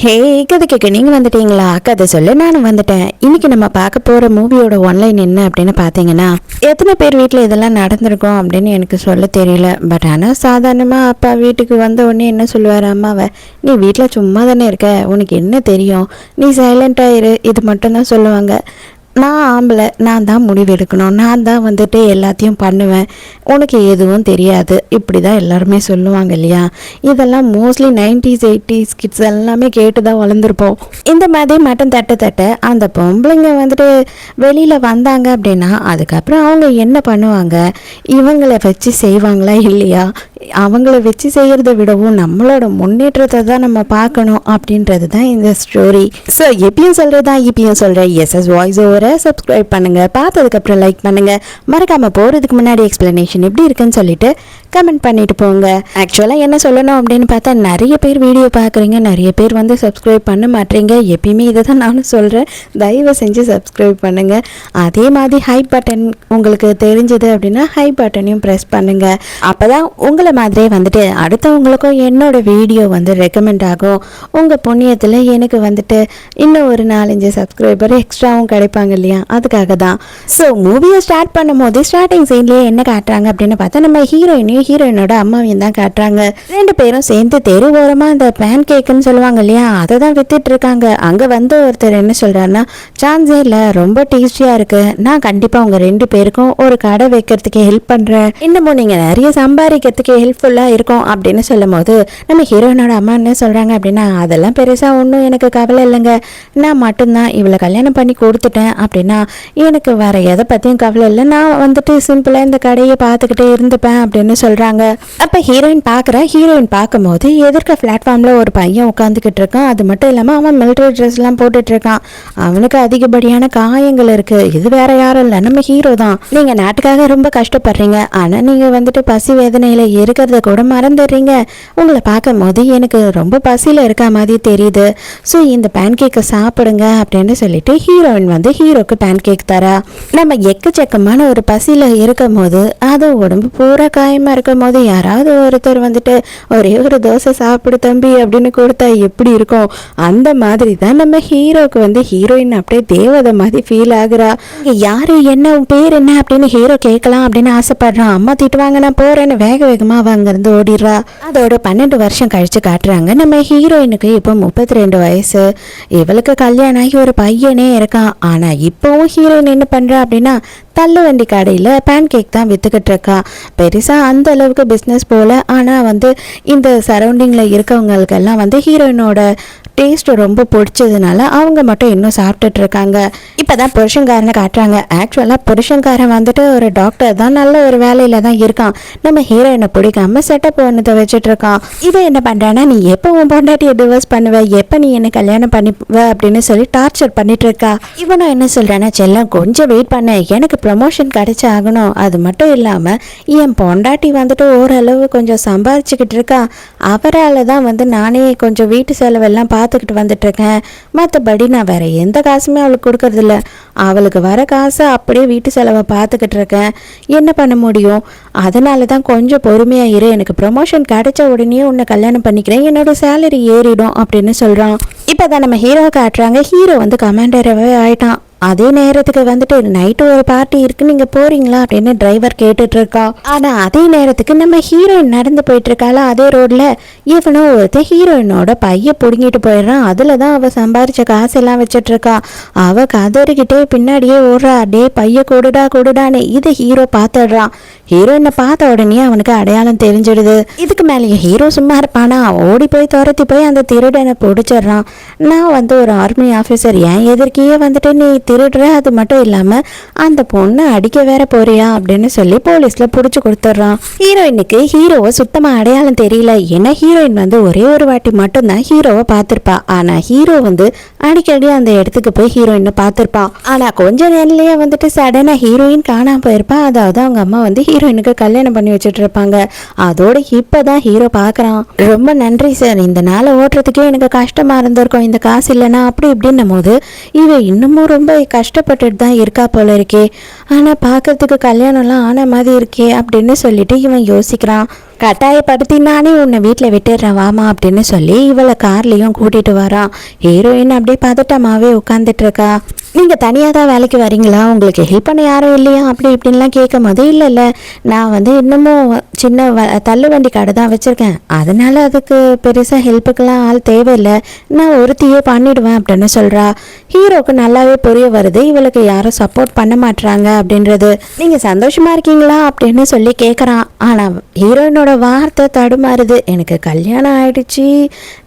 ஹே கதை கேட்க நீங்கள் வந்துட்டீங்களா? கதை சொல்ல நானும் வந்துட்டேன். இன்னைக்கு நம்ம பார்க்க போகிற மூவியோட ஒன்லைன் என்ன அப்படின்னு பார்த்தீங்கன்னா, எத்தனை பேர் வீட்டில் இதெல்லாம் நடந்திருக்கோம் அப்படின்னு எனக்கு சொல்ல தெரியல. பட் ஆனால் சாதாரணமாக அப்பா வீட்டுக்கு வந்த உடனே என்ன சொல்லுவார் அம்மாவை, நீ வீட்டில் சும்மா தானே இருக்க, உனக்கு என்ன தெரியும், நீ சைலண்ட்டாக இரு, இது மட்டும்தான் சொல்லுவாங்க. நான் ஆம்பளை, நான் தான் முடிவெடுக்கணும், நான் தான் வந்துட்டு எல்லாத்தையும் பண்ணுவேன், உனக்கு எதுவும் தெரியாது, இப்படி தான் எல்லாருமே சொல்லுவாங்க இல்லையா? இதெல்லாம் மோஸ்ட்லி 90s 80s கிட்ஸ் எல்லாமே கேட்டு தான் வளர்ந்துருப்போம். இந்த மாதிரி மட்டும் தட்ட அந்த பொம்பளைங்க வந்துட்டு வெளியில் வந்தாங்க அப்படின்னா அதுக்கப்புறம் அவங்க என்ன பண்ணுவாங்க, இவங்களை வச்சு செய்வாங்களா இல்லையா, அவங்கள வச்சு செய்கிறத விடவும் நம்மளோட முன்னேற்றத்தை தான் நம்ம பார்க்கணும் அப்படின்றது தான் இந்த ஸ்டோரி. ஸோ எப்பயும் சொல்கிறதா இப்பயும் சொல்கிறேன், எஸ்எஸ் வாய்ஸ் ஓவரை சப்ஸ்கிரைப் பண்ணுங்கள், பார்த்ததுக்கப்புறம் லைக் பண்ணுங்கள், மறக்காமல் போகிறதுக்கு முன்னாடி எக்ஸ்ப்ளனேஷன் எப்படி இருக்குன்னு சொல்லிட்டு கமெண்ட் பண்ணிட்டு போங்க. ஆக்சுவலாக என்ன சொல்லணும் அப்படின்னு பார்த்தா, நிறைய பேர் வீடியோ பார்க்குறீங்க, நிறைய பேர் வந்து சப்ஸ்கிரைப் பண்ண மாட்டேறீங்க. எப்பயுமே இதை தான் நானும் சொல்கிறேன், தயவு செஞ்சு சப்ஸ்கிரைப் பண்ணுங்கள். அதே மாதிரி ஹை பட்டன் உங்களுக்கு தெரிஞ்சது அப்படின்னா ஹை பட்டனையும் ப்ரெஸ் பண்ணுங்கள். அப்போ தான் உங்களை மாதிரியே வந்துட்டு அடுத்தவங்களுக்கும் என்னோட வீடியோ வந்து ரெக்கமெண்ட் ஆகும். உங்கள் புண்ணியத்தில் எனக்கு வந்துட்டு இன்னும் ஒரு 4-5 சப்ஸ்கிரைபர் எக்ஸ்ட்ராவும் கிடைப்பாங்க இல்லையா, அதுக்காக தான். ஸோ மூவியை ஸ்டார்ட் பண்ணும்போது ஸ்டார்டிங் சீன்லேயே என்ன காட்டுறாங்க அப்படின்னு பார்த்தா, நம்ம ஹீரோயினோட அம்மாவையும் தான் காட்டுறாங்க. 2 பேரும் சேர்ந்து தெரு ஓரமாக அந்த பேன் கேக்குன்னு சொல்லுவாங்க இல்லையா, அதை தான் வித்துட்டு இருக்காங்க. அங்கே வந்து ஒருத்தர் என்ன சொல்கிறாருன்னா, சான்ஸே இல்லை, ரொம்ப டேஸ்டியாக இருக்குது, நான் கண்டிப்பாக உங்கள் 2 பேருக்கும் ஒரு கடை வைக்கிறதுக்கு ஹெல்ப் பண்ணுறேன், இன்னமும் நீங்கள் நிறைய சம்பாதிக்கிறதுக்கு ஹெல்ப்ஃபுல்லாக இருக்கும் அப்படின்னு சொல்லும் போது, நம்ம ஹீரோயினோட அம்மா என்ன சொல்கிறாங்க அப்படின்னா, அதெல்லாம் பெருசாக ஒன்றும் எனக்கு கவலை இல்லைங்க, நான் மட்டும்தான் இவளை கல்யாணம் பண்ணி கொடுத்துட்டேன் அப்படின்னா எனக்கு வேற எதை பற்றியும் கவலை இல்லை, நான் வந்துட்டு சிம்பிளாக இந்த கடையை பார்த்துக்கிட்டே இருந்துப்பேன் அப்படின்னு சொல்கிறாங்க. அப்போ ஹீரோயின் பார்க்கும்போது எதிர்க்க பிளாட்ஃபார்மில் ஒரு பையன் உட்காந்துக்கிட்டு இருக்கான். அது மட்டும் இல்லாமல் அவன் மிலிட்ரி ட்ரெஸ்லாம் போட்டுட்டு இருக்கான். அவனுக்கு அதிகப்படியான காயங்கள் இருக்குது. இது வேற யாரும் இல்லை, நம்ம ஹீரோ தான். நீங்கள் நாட்டுக்காக ரொம்ப கஷ்டப்படுறீங்க, ஆனால் நீங்கள் வந்துட்டு பசி வேதனையில் இருக்கிறத கூட மறந்துடுறீங்க. உங்களை பார்க்கும் போது எனக்கு ரொம்ப பசியில் இருக்க மாதிரி தெரியுது. ஸோ இந்த பேன் கேக்கை சாப்பிடுங்க அப்படின்னு சொல்லிட்டு ஹீரோயின் வந்து ஹீரோக்கு பேன் கேக் தரா. நம்ம எக்கச்சக்கமான ஒரு பசியில் இருக்கும் போது, அது உடம்பு பூரா காயமாக இருக்கும் போது யாராவது ஒருத்தர் வந்துட்டு ஒரே ஒரு தோசை சாப்பிடு தம்பி அப்படின்னு கொடுத்தா எப்படி இருக்கும், அந்த மாதிரி தான் நம்ம ஹீரோக்கு வந்து ஹீரோயின் அப்படியே தேவதை மாதிரி ஃபீல் ஆகுறா. யாரு என்ன பேர் என்ன அப்படின்னு ஹீரோ கேட்கலாம் அப்படின்னு ஆசைப்படுறான். அம்மா திட்டுவாங்க, நான் போறேன்னு வேகமா அங்கிருந்து ஓடிடுறா. அதோட 12 வருஷம் கழிச்சு காட்டுறாங்க. நம்ம ஹீரோயினுக்கு இப்போ 32 வயசு. இவளுக்கு கல்யாணம் ஆகி ஒரு பையனே இருக்கான். ஆனா இப்பவும் ஹீரோயின் என்ன பண்றா அப்படின்னா, தள்ளு வண்டி கடையில் பேன் கேக் தான் விற்றுக்கிட்டு இருக்கா. பெருசாக அந்த அளவுக்கு பிஸ்னஸ் போல். ஆனால் வந்து இந்த சரௌண்டிங்கில் இருக்கவங்களுக்கெல்லாம் வந்து ஹீரோயினோட டேஸ்ட் ரொம்ப பிடிச்சதுனால அவங்க மட்டும் இன்னும் சாப்பிட்டுட்டு இருக்காங்க. இப்போ தான் புருஷன்காரனை காட்டுறாங்க. ஆக்சுவலாக புருஷன்காரன் வந்துட்டு ஒரு டாக்டர் தான், நல்ல ஒரு வேலையில் தான் இருக்கான். நம்ம ஹீரோயினை பிடிக்காம செட்டப் ஒன்று வச்சுட்டு இருக்கான். இவன் என்ன பண்ணுறான்னா, நீ எப்போ உன் பொண்டாட்டியை டிவோர்ஸ் பண்ணுவ, எப்போ நீ என்ன கல்யாணம் பண்ணிவ அப்படின்னு சொல்லி டார்ச்சர் பண்ணிட்டு இருக்கா. இவனும் என்ன சொல்கிறான்னா, செல்லம் கொஞ்சம் வெயிட் பண்ண, எனக்கு ப்ரமோஷன் கிடைச்சி ஆகணும். அது மட்டும் இல்லாமல் என் பொண்டாட்டி வந்துட்டு ஓரளவு கொஞ்சம் சம்பாதிச்சுக்கிட்டு இருக்கா, அவரால் தான் வந்து நானே கொஞ்சம் வீட்டு செலவெல்லாம் பார்த்துக்கிட்டு வந்துட்டுருக்கேன். மற்றபடி நான் வேற எந்த காசுமே அவளுக்கு கொடுக்கறதில்ல. அவளுக்கு வர காசை அப்படியே வீட்டு செலவை பார்த்துக்கிட்டு இருக்கேன். என்ன பண்ண முடியும்? அதனால தான் கொஞ்சம் பொறுமையாக இரு, எனக்கு ப்ரொமோஷன் கிடைச்ச உடனே உன்னை கல்யாணம் பண்ணிக்கிறேன், என்னோட சேலரி ஏறிடும் அப்படின்னு சொல்கிறான். இப்போ தான் நம்ம ஹீரோ காட்டுறாங்க. ஹீரோ வந்து கமாண்டராகவே ஆயிட்டான். அதே நேரத்துக்கு வந்துட்டு நைட்டு ஒரு பார்ட்டி இருக்கு, நீங்க போறீங்களா அப்படின்னு டிரைவர் கேட்டுட்டு இருக்கா. ஆனா அதே நேரத்துக்கு நம்ம ஹீரோயின் நடந்து போயிட்டு இருக்காளா அதே ரோட்ல, இவனோ ஒருத்தர் ஹீரோயினோட பைய புடுங்கிட்டு போயிடுறான். அதுலதான் அவ சம்பாரிச்ச காசெல்லாம் வச்சிட்டு இருக்கா. அவ கதறிக்கிட்டே பின்னாடியே ஓடுறா, டே பைய கொடுடான்னு. இதை ஹீரோ பார்த்துடுறான். ஹீரோயினை பார்த்த உடனே அவனுக்கு அடையாளம் தெரிஞ்சிடுது. இதுக்கு மேலேயே ஹீரோ சும்மா இருப்பானா, ஓடி போய் துரத்தி போய் அந்த திருடனை பிடிச்சிடுறான். நான் வந்து ஒரு ஆர்மி ஆஃபீஸர், ஏன் எதிர்க்கையே வந்துட்டு நீ திருடுற, அது மட்டும் இல்லாம அந்த பொண்ணை அடிக்க வேற போறியா அப்படின்னு சொல்லி போலீஸ்ல புடிச்சு கொடுத்துட்றான். ஹீரோயினுக்கு ஹீரோவை சுத்தமா அடையாளம் தெரியல. ஏன்னா ஹீரோயின் வந்து ஒரே ஒரு வாட்டி மட்டும்தான் ஹீரோவை பார்த்திருப்பா. ஆனா ஹீரோ வந்து அடிக்கடி அந்த இடத்துக்கு போய் ஹீரோயினை பார்த்திருப்பான். ஆனா கொஞ்ச நேரத்திலேயே வந்துட்டு சடனா ஹீரோயின் காணாம போயிருப்பா. அதாவது அவங்க அம்மா வந்து ஹீரோயினுக்கு கல்யாணம் பண்ணி வச்சுட்டு இருப்பாங்க. அதோட இப்பதான் ஹீரோ பாக்குறான். ரொம்ப நன்றி சார், இந்த நாளை ஓட்டுறதுக்கே எனக்கு கஷ்டமா இருந்திருக்கும், இந்த காசு இல்லைன்னா அப்படி இப்படின்னும் போது இவ இன்னமும் ரொம்ப கஷ்டப்பட்டுட்டு தான் இருக்கா போல இருக்கே. ஆனால் பார்க்கறதுக்கு கல்யாணம்லாம் ஆன மாதிரி இருக்கே அப்படின்னு சொல்லிட்டு இவன் யோசிக்கிறான். கட்டாயப்படுத்தி நானே உன்னை வீட்டில் விட்டுடுறேன் வாமா அப்படின்னு சொல்லி இவளை கார்லேயும் கூட்டிகிட்டு வரான். ஹீரோயின் அப்படியே பதட்டமாகவே உட்காந்துட்டு இருக்கா. நீங்கள் தனியாக தான் வேலைக்கு வரீங்களா, உங்களுக்கு ஹெல்ப் பண்ண யாரும் இல்லையா அப்படி இப்படின்லாம் கேட்கும் போது இல்லை நான் வந்து இன்னமும் சின்ன தள்ளு வண்டி கடை தான் வச்சுருக்கேன், அதனால அதுக்கு பெருசாக ஹெல்ப்புக்கெல்லாம் ஆள் தேவையில்லை, நான் ஒருத்தியே பண்ணிடுவேன் அப்படின்னு சொல்கிறா. ஹீரோவுக்கு நல்லாவே புரிய வருது இவளுக்கு யாரும் சப்போர்ட் பண்ண மாட்டுறாங்க அப்படின்றது. நீங்கள் சந்தோஷமாக இருக்கீங்களா அப்படின்னு சொல்லி கேட்குறான். ஆனால் ஹீரோயினோட வார்த்தை தடுமாறுது. எனக்கு கல்யாணம் ஆயிடுச்சு,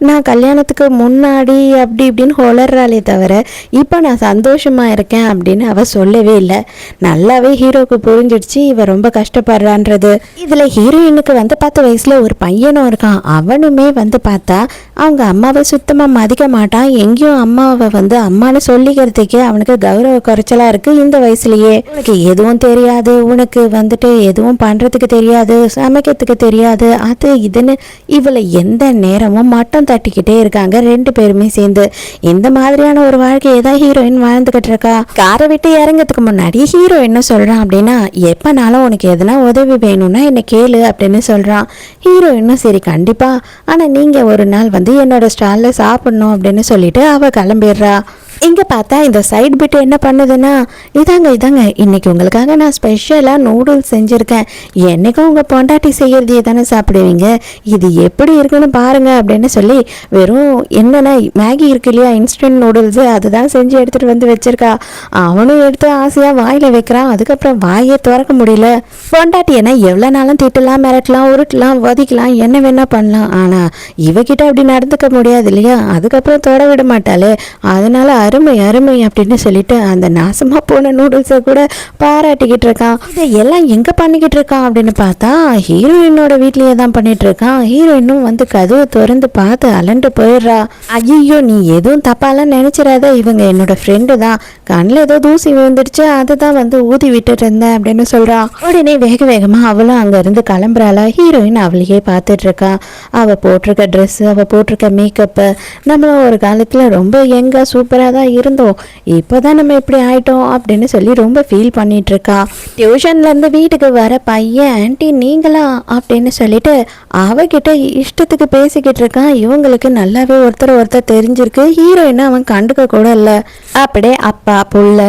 நான் கல்யாணத்துக்கு முன்னாடி அப்படி இப்படின்னு ஹொளர்றாளே தவிர இப்போ நான் சந்தோஷமாக இருக்கேன் அப்படின்னு அவள் சொல்லவே இல்லை. நல்லாவே ஹீரோவுக்கு புரிஞ்சிடுச்சு இவ ரொம்ப கஷ்டப்படுறான்றது. இதில் ஹீரோயினுக்கு வந்து 10 வயசில் ஒரு பையனும் இருக்கான். அவனுமே வந்து பார்த்தா அவங்க அம்மாவை சுத்தமாக மதிக்க மாட்டான். எங்கேயும் அம்மாவை வந்து அம்மானு சொல்லிக்கிறதுக்கே அவனுக்கு கௌரவ குறைச்சலாக இருக்குது. இந்த வயசுலேயே உனக்கு எதுவும் தெரியாது, உனக்கு வந்துட்டு எதுவும் பண்ணுறதுக்கு தெரியாது, சமைக்கிறதுக்கு தெரியாது, அது இதுன்னு இவளை எந்த நேரமும் மட்டம் தட்டிக்கிட்டே இருக்காங்க 2 பேருமே சேர்ந்து. இந்த மாதிரியான ஒரு வாழ்க்கையை தான் ஹீரோயின் வாழ்ந்துகிட்டு இருக்கா. காரை விட்டு இறங்கிறதுக்கு முன்னாடி ஹீரோ என்ன சொல்றான் அப்படின்னா, எப்பனாலும் உனக்கு எதனா உதவி வேணும்னா என்ன கேளு அப்படின்னு சொல்றான். ஹீரோயினும் சரி கண்டிப்பா, ஆனா நீங்க ஒரு நாள் வந்து என்னோட ஸ்டால்ல சாப்பிடணும் அப்படின்னு சொல்லிட்டு அவ கிளம்பிடுறா. இங்கே பார்த்தா இந்த சைட் பிட்டு என்ன பண்ணுதுன்னா, இதாங்க இன்னைக்கு உங்களுக்காக நான் ஸ்பெஷலாக நூடுல்ஸ் செஞ்சுருக்கேன், என்றைக்கும் உங்கள் பொண்டாட்டி செய்கிறதையே தானே சாப்பிடுவீங்க, இது எப்படி இருக்குன்னு பாருங்க அப்படின்னு சொல்லி வெறும் என்னென்ன மேகி இருக்கு இல்லையா இன்ஸ்டன்ட் நூடுல்ஸு அதுதான் செஞ்சு எடுத்துகிட்டு வந்து வச்சுருக்கா. அவனும் எடுத்து ஆசையாக வாயில் வைக்கிறான். அதுக்கப்புறம் வாயை திறக்க முடியல. பொண்டாட்டி என்ன எவ்வளோ நாளும் திட்டலாம், மிரட்டலாம், உருட்டலாம், வதிக்கலாம், என்ன வேணால் பண்ணலாம், ஆனால் இவகிட்ட அப்படி நடந்துக்க முடியாது இல்லையா. அதுக்கப்புறம் தொட விட மாட்டாளே, அதனால அருமை அருமை அப்படின்னு சொல்லிட்டு அந்த நாசமாக போன நூடுல்ஸை கூட பாராட்டிக்கிட்டு இருக்கான். இதை எல்லாம் எங்கே பண்ணிக்கிட்டு இருக்கான் அப்படின்னு பார்த்தா ஹீரோயினோட வீட்லேயே தான் பண்ணிட்டு இருக்கான். ஹீரோயினும் வந்து கதவை திறந்து பார்த்து அலண்டு போயிடுறா. ஐயோ நீ எதுவும் தப்பாலாம் நினைச்சிடாத, இவங்க என்னோட ஃப்ரெண்டு தான், கண்ணில் ஏதோ தூசி விழுந்துருச்சு அதை தான் வந்து ஊதி விட்டுட்டு இருந்தேன் அப்படின்னு சொல்கிறான். உடனே வேக வேகமாக அவளும் அங்கேருந்து கிளம்புறாளா. ஹீரோயின் அவளையே பார்த்துட்டு இருக்கா. அவள் போட்டிருக்க ட்ரெஸ்ஸு, அவள் போட்டிருக்க மேக்கப்பு, நம்மளும் ஒரு காலத்தில் ரொம்ப யங்கா சூப்பராக தான் இருந்தோம், இப்போதான் நம்ம இப்படி ஆயிட்டோம் அப்படின்னு சொல்லி ரொம்ப ஃபீல் பண்ணிட்டு இருக்கா. டியூஷன்லேருந்து வீட்டுக்கு வர பையன் ஆன்ட்டி நீங்களா அப்படின்னு சொல்லிட்டு அவகிட்ட இஷ்டத்துக்கு பேசிக்கிட்டு இருக்கான். இவங்களுக்கு நல்லாவே ஒருத்தர் தெரிஞ்சிருக்கு. ஹீரோயினை அவன் கண்டுக்க கூட இல்லை. அப்படியே அப்பா புள்ள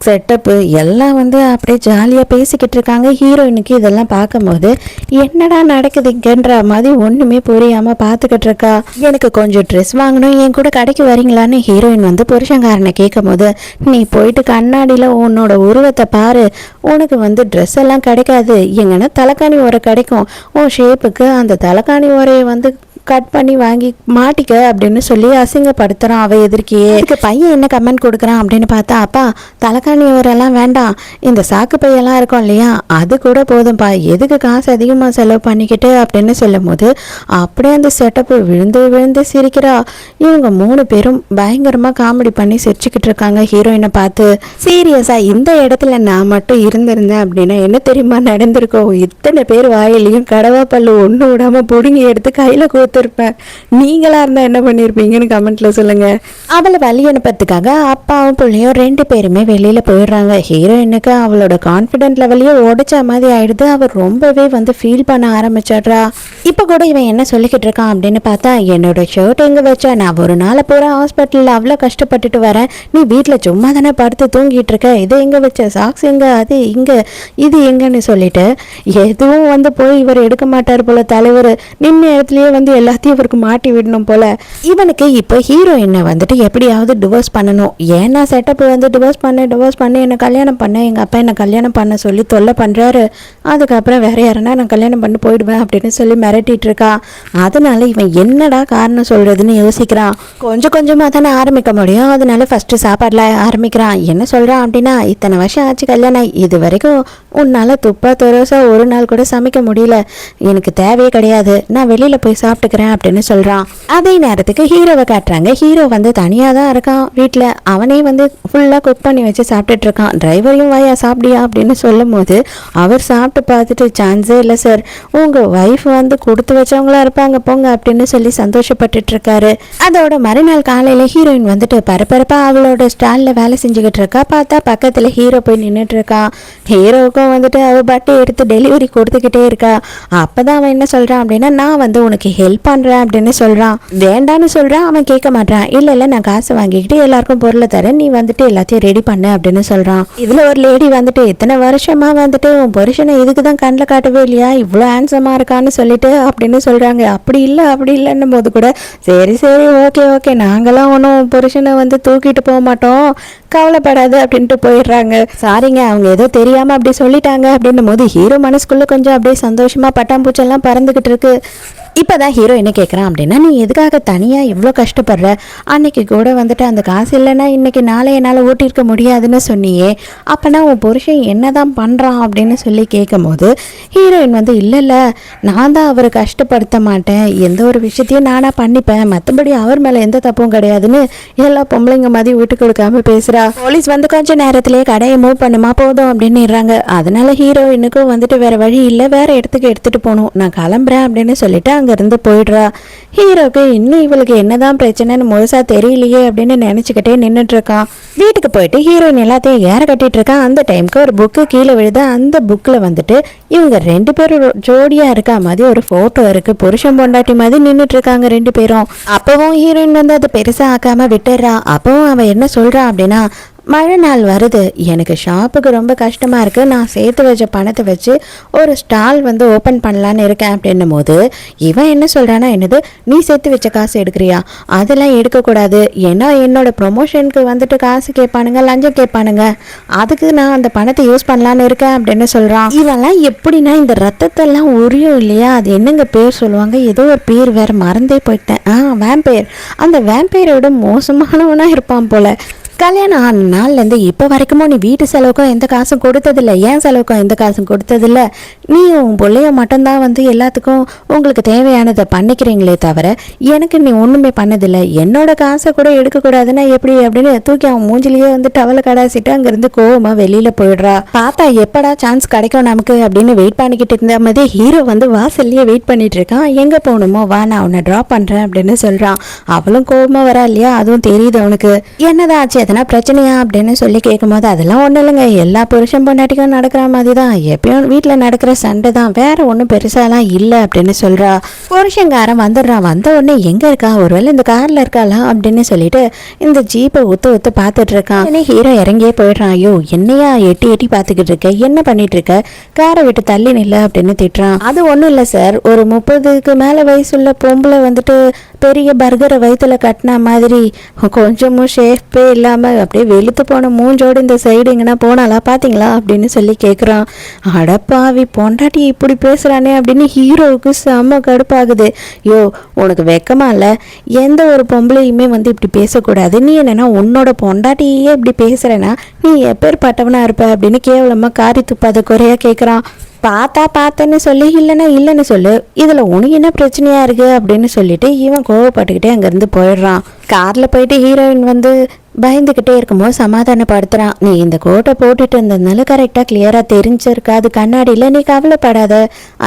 செட்டப்பு எல்லாம் வந்து அப்படியே ஜாலியாக பேசிக்கிட்டு இருக்காங்க. ஹீரோயினுக்கு இதெல்லாம் பார்க்கும்போது என்னடா நடக்குதுங்கன்ற மாதிரி ஒன்றுமே புரியாமல் பார்த்துக்கிட்டு இருக்கா. எனக்கு கொஞ்சம் ட்ரெஸ் வாங்கணும், என் கூட கடைக்கு வரீங்களான்னு ஹீரோயின் வந்து புருஷங்காரனை கேட்கும் போது, நீ போயிட்டு கண்ணாடியில் உன்னோட உருவத்தை பாரு, உனக்கு வந்து ட்ரெஸ் எல்லாம் கிடைக்காது, எங்கன்னா தலைக்காணி உரை கிடைக்கும், உன் ஷேப்புக்கு அந்த தலைக்காணி உரையை வந்து கட் பண்ணி வாங்கி மாட்டிக்க அப்படின்னு சொல்லி அசிங்கப்படுத்துகிறான் அவ எதிர்க்கியே. இதுக்கு பையன் என்ன கமெண்ட் கொடுக்குறான் அப்படின்னு பார்த்தா, அப்பா தலைக்காணி ஓரெல்லாம் வேண்டாம், இந்த சாக்கு பையெல்லாம் இருக்கும் இல்லையா அது கூட போதும்ப்பா, எதுக்கு காசு அதிகமாக செலவு பண்ணிக்கிட்டு அப்படின்னு சொல்லும் போது அப்படியே அந்த செட்டப்பு விழுந்து சிரிக்கிறா. இவங்க 3 பேரும் பயங்கரமாக காமெடி பண்ணி சிரிச்சுக்கிட்டு இருக்காங்க ஹீரோயினை பார்த்து. சீரியஸாக இந்த இடத்துல நான் மட்டும் இருந்திருந்தேன் அப்படின்னா என்ன தெரியுமா நடந்திருக்கோம், இத்தனை பேர் வாயிலையும் கடவா பல்லு ஒன்று விடாமல் பிடுங்கி எடுத்து கையில் இருப்பேன். நீங்களா இருந்தா என்ன பண்ணிருப்பீங்கன்னு கமெண்ட்ல சொல்லுங்க. அவளை வழி அனுப்புறதுக்காக அப்பாவும் பிள்ளையும் 2 பேருமே வெளியில போயிடுறாங்க. ஹீரோயினுக்கு அவளோட கான்பிடென்ட் லெவலையே உடைச்ச மாதிரி ஆயிடுது. அவர் ரொம்பவே வந்து ஃபீல் பண்ண ஆரம்பிச்சிடுறா. இப்ப கூட இவன் என்ன சொல்லிக்கிட்டு இருக்கான் அப்படின்னு பார்த்தா, என்னோட ஷர்ட் எங்க வச்ச, நான் ஒரு நாளை பூரா ஹாஸ்பிட்டல்ல அவ்வளோ கஷ்டப்பட்டுட்டு வரேன், நீ வீட்டுல சும்மா தானே படுத்து தூங்கிட்டு இருக்க, இதை எங்க வச்ச, சாக்ஸ் எங்க, அது இங்க, இது எங்கன்னு சொல்லிட்டு எதுவும் வந்து போய் இவர் எடுக்க மாட்டார் போல. தலைவர் நின்ன இடத்துலயே வந்து எல்லாத்தையும் இவருக்கு மாட்டி விடணும் போல. இவனுக்கு இப்போ ஹீரோயினை வந்துட்டு எப்படியாவது டிவோர்ஸ் பண்ணணும். ஏன்னா செட்டப் வந்து டிவோர்ஸ் பண்ண என்னை கல்யாணம் பண்ண, எங்கள் அப்பா என்னை கல்யாணம் பண்ண சொல்லி தொல்லை பண்ணுறாரு, அதுக்கப்புறம் வேற யாருன்னா நான் கல்யாணம் பண்ணி போயிடுவேன் அப்படின்னு சொல்லி மிரட்டிட்டு இருக்கா. அதனால இவன் என்னடா காரணம் சொல்றதுன்னு யோசிக்கிறான். கொஞ்சம் கொஞ்சமாக தானே ஆரம்பிக்க முடியும், அதனால ஃபர்ஸ்ட் சாப்பாடுல ஆரம்பிக்கிறான். என்ன சொல்றான் அப்படின்னா, இத்தனை வருஷம் ஆச்சு கல்யாணம், இது வரைக்கும் உன்னால் துப்பா தரோசா ஒரு நாள் கூட சமைக்க முடியல, எனக்கு தேவையே கிடையாது, நான் வெளியில் போய் சாப்பிட்டுக்கிறேன் அப்படின்னு சொல்கிறான். அதே நேரத்துக்கு ஹீரோவை காட்டுறாங்க. ஹீரோ வந்து தனியாக தான் இருக்கான் வீட்டில். அவனே வந்து ஃபுல்லாக குக் பண்ணி வச்சு சாப்பிட்டுட்டு இருக்கான். டிரைவரையும் வாயா சாப்பிடியா அப்படின்னு சொல்லும் போது அவர் சாப்பிட்டு பார்த்துட்டு, சான்ஸே இல்லை சார், உங்கள் ஒய்ஃப் வந்து கொடுத்து வச்சவங்களா இருப்பாங்க போங்க அப்படின்னு சொல்லி சந்தோஷப்பட்டுட்டு இருக்காரு. அதோட மறுநாள் காலையில் ஹீரோயின் வந்துட்டு பரபரப்பாக அவளோட ஸ்டாலில் வேலை செஞ்சுக்கிட்டு இருக்கா. பார்த்தா பக்கத்தில் ஹீரோ போய் நின்றுட்டு இருக்கான். ஹீரோவுக்கும் வந்துட்டு அவள் பட்டு எடுத்து டெலிவரி கொடுத்துக்கிட்டே இருக்கா. அப்போ தான் அவன் என்ன சொல்கிறான் அப்படின்னா, நான் வந்து உனக்கு ஹெல்ப் பண்ணுறேன் அப்படின்னு சொல்கிறான். வேண்டான்னு சொல்கிறான். அவன் கேட்க மாட்டான். இல்லை நான் காசு வாங்கிக்கிட்டு எல்லாருக்கும் பொருளை தரேன், நீ வந்துட்டு எல்லாத்தையும் ரெடி பண்ணு அப்படின்னு சொல்கிறான். இதில் ஒரு லேடி வந்துட்டு, இத்தனை வருஷமாக வந்துட்டு உன் புருஷனை இதுக்கு தான் கண்ணில் காட்டவே இல்லையா, இவ்வளோ ஹேண்ட்ஸமாக இருக்கான்னு சொல்லிட்டு அப்படின்னு சொல்கிறாங்க. அப்படி இல்லைன்னும் போது கூட சரி ஓகே நாங்களாம் ஒன்றும் புருஷனை வந்து தூக்கிட்டு போக மாட்டோம், கவலைப்படாது அப்படின்ட்டு போயிடுறாங்க. சாரிங்க, அவங்க ஏதோ தெரியாமல் அப்படி சொல்லிட்டாங்க அப்படின்னும் போது ஹீரோ மனசுக்குள்ளே கொஞ்சம் அப்படியே சந்தோஷமாக பட்டாம்பூச்செல்லாம் பறந்துக்கிட்டு இருக்கு. இப்போ தான் ஹீரோ என்ன கேட்குறான் அப்படின்னா, நீ எதுக்காக தனியாக இவ்வளோ கஷ்டப்படுற, அன்னைக்கு கூட வந்துட்டு அந்த காசு இல்லைன்னா இன்றைக்கி நாளை என்னால் ஓட்டியிருக்க முடியாதுன்னு சொன்னியே, அப்போனா உன் புருஷன் என்ன தான் பண்ணுறான் அப்படின்னு சொல்லி கேட்கும் போது ஹீரோயின் வந்து இல்லை நான் தான் அவரை கஷ்டப்படுத்த மாட்டேன், எந்த ஒரு விஷயத்தையும் நானாக பண்ணிப்பேன், மற்றபடி அவர் மேலே எந்த தப்பும் கிடையாதுன்னு எல்லா பொம்பளைங்க மாதிரி விட்டு கொடுக்காம பேசுகிறா. போலீஸ் வந்து கொஞ்சம் நேரத்திலேயே கடையை மூவ் பண்ணுமா போதும் அப்படின்னுறாங்க. அதனால ஹீரோயினுக்கும் வந்துட்டு வேறு வழி இல்லை, வேறு இடத்துக்கு எடுத்துகிட்டு போகணும், நான் கிளம்புறேன் அப்படின்னு சொல்லிட்டு அங்கிருந்து போயிடுறா. ஹீரோக்கு இன்னும் இவளுக்கு என்னதான் பிரச்சனைன்னு முழுசா தெரியலையே அப்படின்னு நினைச்சுக்கிட்டே நின்றுட்டு இருக்கான். வீட்டுக்கு போயிட்டு ஹீரோயின் எல்லாத்தையும் ஏற கட்டிட்டு இருக்கான். அந்த டைமுக்கு ஒரு புக்கு கீழே விழுது. அந்த புக்கில் வந்துட்டு இவங்க 2 பேரும் ஜோடியா இருக்கா மாதிரி ஒரு போட்டோ இருக்கு. புருஷன் பொண்டாட்டி மாதிரி நின்றுட்டு இருக்காங்க 2 பேரும். அப்பவும் ஹீரோயின் வந்து அதை பெருசா ஆக்காம விட்டுறா. அப்பவும் அவன் என்ன சொல்றான் அப்படின்னா, மழை நாள் வருது, எனக்கு ஷாப்புக்கு ரொம்ப கஷ்டமாக இருக்குது, நான் சேர்த்து வச்ச பணத்தை வச்சு ஒரு ஸ்டால் வந்து ஓப்பன் பண்ணலான்னு இருக்கேன் அப்படின்னும் போது இவன் என்ன சொல்கிறான்னா, என்னது நீ சேர்த்து வச்ச காசு எடுக்கிறியா, அதெல்லாம் எடுக்கக்கூடாது, ஏன்னா என்னோட ப்ரொமோஷனுக்கு வந்துட்டு காசு கேட்பானுங்க, லஞ்சம் கேட்பானுங்க, அதுக்கு நான் அந்த பணத்தை யூஸ் பண்ணலான்னு இருக்கேன் அப்படின்னு சொல்கிறான். இவெல்லாம் எப்படின்னா இந்த ரத்தத்தெல்லாம் உரியும் இல்லையா, அது என்னங்க பேர் சொல்லுவாங்க, ஏதோ ஒரு பேர் வேறு மறந்தே போயிட்டேன், வேம்பயர். அந்த வேம்பயரோட மோசமானவனாக இருப்பான் போல. கல்யாணம் ஆன நாள்லேருந்து இப்போ வரைக்கும் நீ வீட்டு செலவுக்கும் எந்த காசும் கொடுத்ததில்லை, ஏன் செலவுக்கும் எந்த காசும் கொடுத்ததில்லை, நீ உன் பிள்ளைய மட்டும்தான் வந்து எல்லாத்துக்கும் உங்களுக்கு தேவையானதை பண்ணிக்கிறீங்களே தவிர எனக்கு நீ ஒன்றுமே பண்ணதில்லை, என்னோட காசை கூட எடுக்கக்கூடாதுன்னா எப்படி அப்படின்னு தூக்கி அவன் மூஞ்சிலேயே வந்து டவலை கடாசிட்டு அங்கேருந்து கோவமாக வெளியில் போயிடுறா. பார்த்தா எப்படா சான்ஸ் கிடைக்கும் நமக்கு அப்படின்னு வெயிட் பண்ணிக்கிட்டு இருந்த மாதிரி ஹீரோ வந்து வாசல்லையே வெயிட் பண்ணிட்டு இருக்கான். எங்கே போகணுமோ வா, நான் அவனை ட்ராப் பண்ணுறேன் அப்படின்னு சொல்கிறான். அவளும் கோவமாக வரா இல்லையா, அதுவும் தெரியுது அவனுக்கு. என்னதான் ஆச்சு, எதனா பிரச்சனையா அப்படின்னு சொல்லி கேட்கும்போது அதெல்லாம் ஒன்றும் இல்லைங்க, எல்லா புருஷன் பொண்டாட்டிக்கும் நடக்கிற மாதிரி தான், எப்பயும் வீட்டில் நடக்கிற சண்டை தான், வேற ஒன்றும் பெருசாலாம் இல்லை அப்படின்னு சொல்கிறா. புருஷங்காரன் வந்துடுறான். வந்த உடனே எங்கே இருக்கா, ஒருவேளை இந்த காரில் இருக்காளா அப்படின்னு சொல்லிட்டு இந்த ஜீப்பை ஊத்து பார்த்துட்டு இருக்கான். ஹீரோ இறங்கியே போயிடுறான். ஐயோ என்னையா எட்டி பார்த்துக்கிட்டு இருக்க, என்ன பண்ணிட்டு இருக்க, காரை விட்டு தள்ளி நில்ல அப்படின்னு திட்டுறான். அது ஒன்றும் இல்லை சார், ஒரு 30க்கு மேலே வயசுள்ள பொம்பளை வந்துட்டு பெரிய பர்கரை வயிற்றுல கட்டின மாதிரி கொஞ்சமும் ஷேப்பே இல்லாமல் அப்படியே வெளுத்து போன மூஞ்சோடு இந்த சைடு எங்கன்னா போனாலா பார்த்தீங்களா அப்படின்னு சொல்லி கேட்குறான். அடப்பாவி, பொண்டாட்டி இப்படி பேசுகிறானே அப்படின்னு ஹீரோவுக்கு செம்ம கடுப்பாகுது. யோ உனக்கு வெக்கமா இல்லை, எந்த ஒரு பொம்பளையுமே வந்து இப்படி பேசக்கூடாது, நீ என்னன்னா உன்னோட பொண்டாட்டியே இப்படி பேசுகிறேன்னா நீ எப்பேற்பட்டவனா இருப்ப அப்படின்னு கேவலமாக காரி துப்பாத குறையா கேட்குறான். பார்த்தேன்னு சொல்லி இல்லைன்னு சொல்லு, இதில் உனக்கு என்ன பிரச்சனையாக இருக்குது அப்படின்னு சொல்லிட்டு இவன் கோவப்பட்டுக்கிட்டே அங்கேருந்து போயிடுறான். காரில் போயிட்டு ஹீரோயின் வந்து பயந்துக்கிட்டே இருக்கும்போது சமாதானப்படுத்துகிறான். நீ இந்த கோட்டை போட்டுட்டு இருந்ததுனால கரெக்டாக கிளியராக தெரிஞ்சிருக்காது கண்ணாடியில், நீ கவலைப்படாத,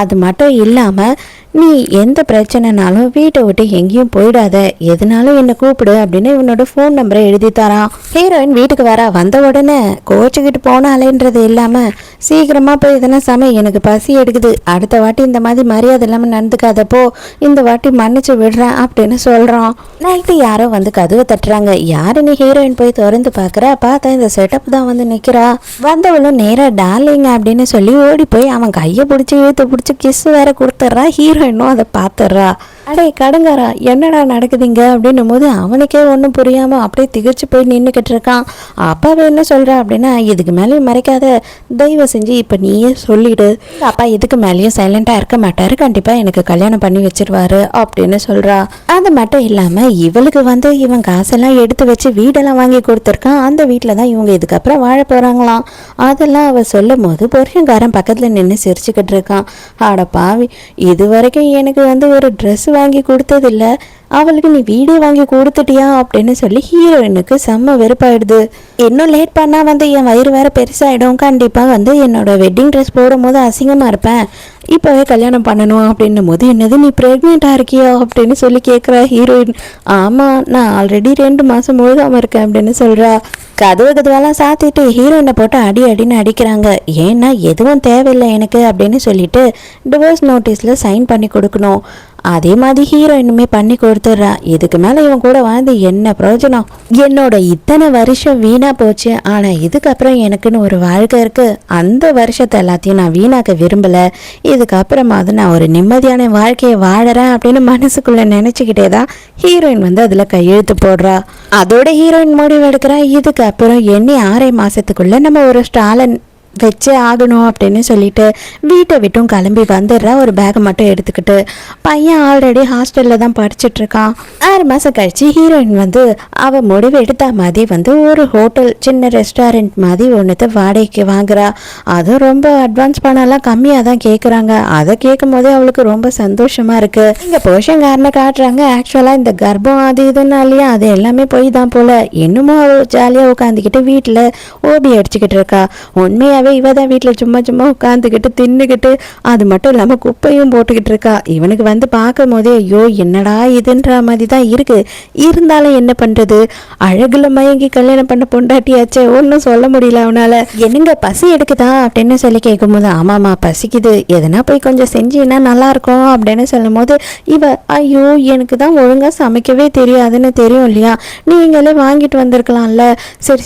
அது மட்டும் இல்லாமல் நீ எந்த பிரச்சனைனாலும் வீட்டை விட்டு எங்கேயும் போயிடாத, எதுனாலும் என்னை கூப்பிடு அப்படின்னு இவனோட ஃபோன் நம்பரை எழுதி தரான். ஹீரோயின் வீட்டுக்கு வந்த உடனே கோச்சுக்கிட்டு போனாலேன்றது இல்லாமல் சீக்கிரமாக போய் எதனா சமயம் எனக்கு பசி எடுக்குது, அடுத்த வாட்டி இந்த மாதிரி மரியாதை இல்லாமல் நடந்துக்காதப்போ இந்த வாட்டி மன்னிச்சு விடுறேன் அப்படின்னு சொல்கிறான். நைட்டு யாரோ வந்து கதவை தட்டுறாங்க. யாருன்னு ஹீரோயின் போய் திறந்து பார்த்தா இந்த செட்டப் தான் வந்து நிற்கிறா. வந்தவளும் நேராக டார்லிங் அப்படின்னு சொல்லி ஓடி போய் அவன் கையை பிடிச்சி இழுத்து பிடிச்சி கிஸ் வேற கொடுத்துட்றா. ஹீரோயினும் அதை பார்த்துட்றா. அடே கடங்காரா என்னடா நடக்குதுங்க அப்படின்னும் போது அவனுக்கே ஒன்றும் புரியாமல் அப்படியே திகச்சு போய் நின்றுக்கிட்டு இருக்கான். அப்பாவை என்ன சொல்கிறா அப்படின்னா, இதுக்கு மேலேயும் மறைக்காத, தயவு செஞ்சு இப்போ நீயே சொல்லிடு. அப்பா இதுக்கு மேலேயும் சைலண்டாக இருக்க மாட்டார், கண்டிப்பாக எனக்கு கல்யாணம் பண்ணி வச்சிருவாரு அப்படின்னு சொல்கிறா. அது மட்டும் இல்லாமல் இவளுக்கு வந்து இவன் காசெல்லாம் எடுத்து வச்சு வீடெல்லாம் வாங்கி கொடுத்துருக்கான். அந்த வீட்டில் தான் இவங்க இதுக்கப்புறம் வாழ போகிறாங்களாம். அதெல்லாம் அவள் சொல்லும் போது புருஷன்காரன் பக்கத்தில் நின்று சிரிச்சுக்கிட்டு இருக்கான். ஆட பாவி, இது வரைக்கும் எனக்கு வந்து ஒரு ட்ரெஸ் வாங்கி கொடுத்ததில்ல, அவளுக்கு நீ வீடே வாங்கி கொடுத்துட்டியா அப்படின்னு சொல்லி ஹீரோயினுக்கு செம்ம வெறுப்பாயிடுது. இன்னும் லேட் பண்ணா வந்து என் வயிறு வேற பெருசாயிடும், கண்டிப்பா வந்து என்னோட வெட்டிங் ட்ரெஸ் போடும் போது அசிங்கமா இருப்பேன், இப்போவே கல்யாணம் பண்ணணும் அப்படின்னும் போது என்னது நீ ப்ரெக்னெண்டா இருக்கியா அப்படின்னு சொல்லி கேட்குறா ஹீரோயின். ஆமாம், நான் ஆல்ரெடி 2 மாதம் முழுகாமல் இருக்கேன் அப்படின்னு சொல்கிறா. கதவெல்லாம் சாத்திட்டு ஹீரோயினை போட்டு அடின்னு அடிக்கிறாங்க. ஏன்னா எதுவும் தேவையில்லை எனக்கு அப்படின்னு சொல்லிட்டு டிவோர்ஸ் நோட்டீஸில் சைன் பண்ணி கொடுக்கணும். அதே மாதிரி ஹீரோயினுமே பண்ணி கொடுத்துட்றா. இதுக்கு மேலே இவன் கூட வாழ்ந்து என்ன பிரயோஜனம், என்னோட இத்தனை வருஷம் வீணா போச்சு, ஆனால் இதுக்கப்புறம் எனக்குன்னு ஒரு வாழ்க்கை இருக்கு, அந்த வருஷத்தை எல்லாத்தையும் நான் வீணாக்க விரும்பலை, இதுக்கப்புறமாவது நான் ஒரு நிம்மதியான வாழ்க்கையை வாழறேன் அப்படின்னு மனசுக்குள்ள நினைச்சுக்கிட்டே தான் ஹீரோயின் வந்து அதில் கையெழுத்து போடுறா. அதோட ஹீரோயின் முடிவு எடுக்கிறா, இதுக்கப்புறம் எண்ணி 6 மாசத்துக்குள்ள நம்ம ஒரு ஸ்டாலன் வச்சே ஆகணும் அப்படின்னு சொல்லிட்டு வீட்டை விட்டும் கிளம்பி வந்துடுறா. ஒரு பேக்கை மட்டும் எடுத்துக்கிட்டு. பையன் ஆல்ரெடி ஹாஸ்டலில் தான் படிச்சுட்டு இருக்கான். 6 மாதம் கழிச்சு ஹீரோயின் வந்து அவள் முடிவு எடுத்த மாதிரி வந்து ஒரு ஹோட்டல், சின்ன ரெஸ்டாரண்ட் மாதிரி ஒன்றுத்தை வாடகைக்கு வாங்குறா. அதுவும் ரொம்ப அட்வான்ஸ் பணம்லாம் கம்மியாக தான் கேட்குறாங்க. அதை கேட்கும் போதே அவளுக்கு ரொம்ப சந்தோஷமாக இருக்குது. இங்கே போஷன்காரனை காட்டுறாங்க. ஆக்சுவலாக இந்த கர்ப்பம் அது இதுனாலேயே அது எல்லாமே போய் தான் போல். இன்னமும் அவள் ஜாலியாக உட்காந்துக்கிட்டு வீட்டில் ஓபி அடிச்சுக்கிட்டு இருக்கா. உண்மையாகவே இவ தான் வீட்டில் சும்மா உட்காந்துக்கிட்டு தின்னுக்கிட்டு அது மட்டும் இல்லாமல் குப்பையும் போட்டுக்கிட்டு இருக்கா. இவனுக்கு வந்து பார்க்கும் போதே ஐயோ என்னடா இதுன்ற மாதிரி தான் இருக்கு. இருந்தாலும் என்ன பண்ணுறது, அழகுல மயங்கி கல்யாணம் பண்ண பொண்டாட்டியாச்சே, ஒன்றும் சொல்ல முடியல அவனால. என்னங்க பசி எடுக்குதா அப்படின்னு சொல்லி கேட்கும்போது ஆமாம்மா பசிக்குது, எதனா போய் கொஞ்சம் செஞ்சீங்கன்னா நல்லா இருக்கும் அப்படின்னு சொல்லும் போது இவ ஐயோ எனக்கு தான் ஒழுங்காக சமைக்கவே தெரியாதுன்னு தெரியும் இல்லையா, நீங்களே வாங்கிட்டு வந்திருக்கலாம்ல,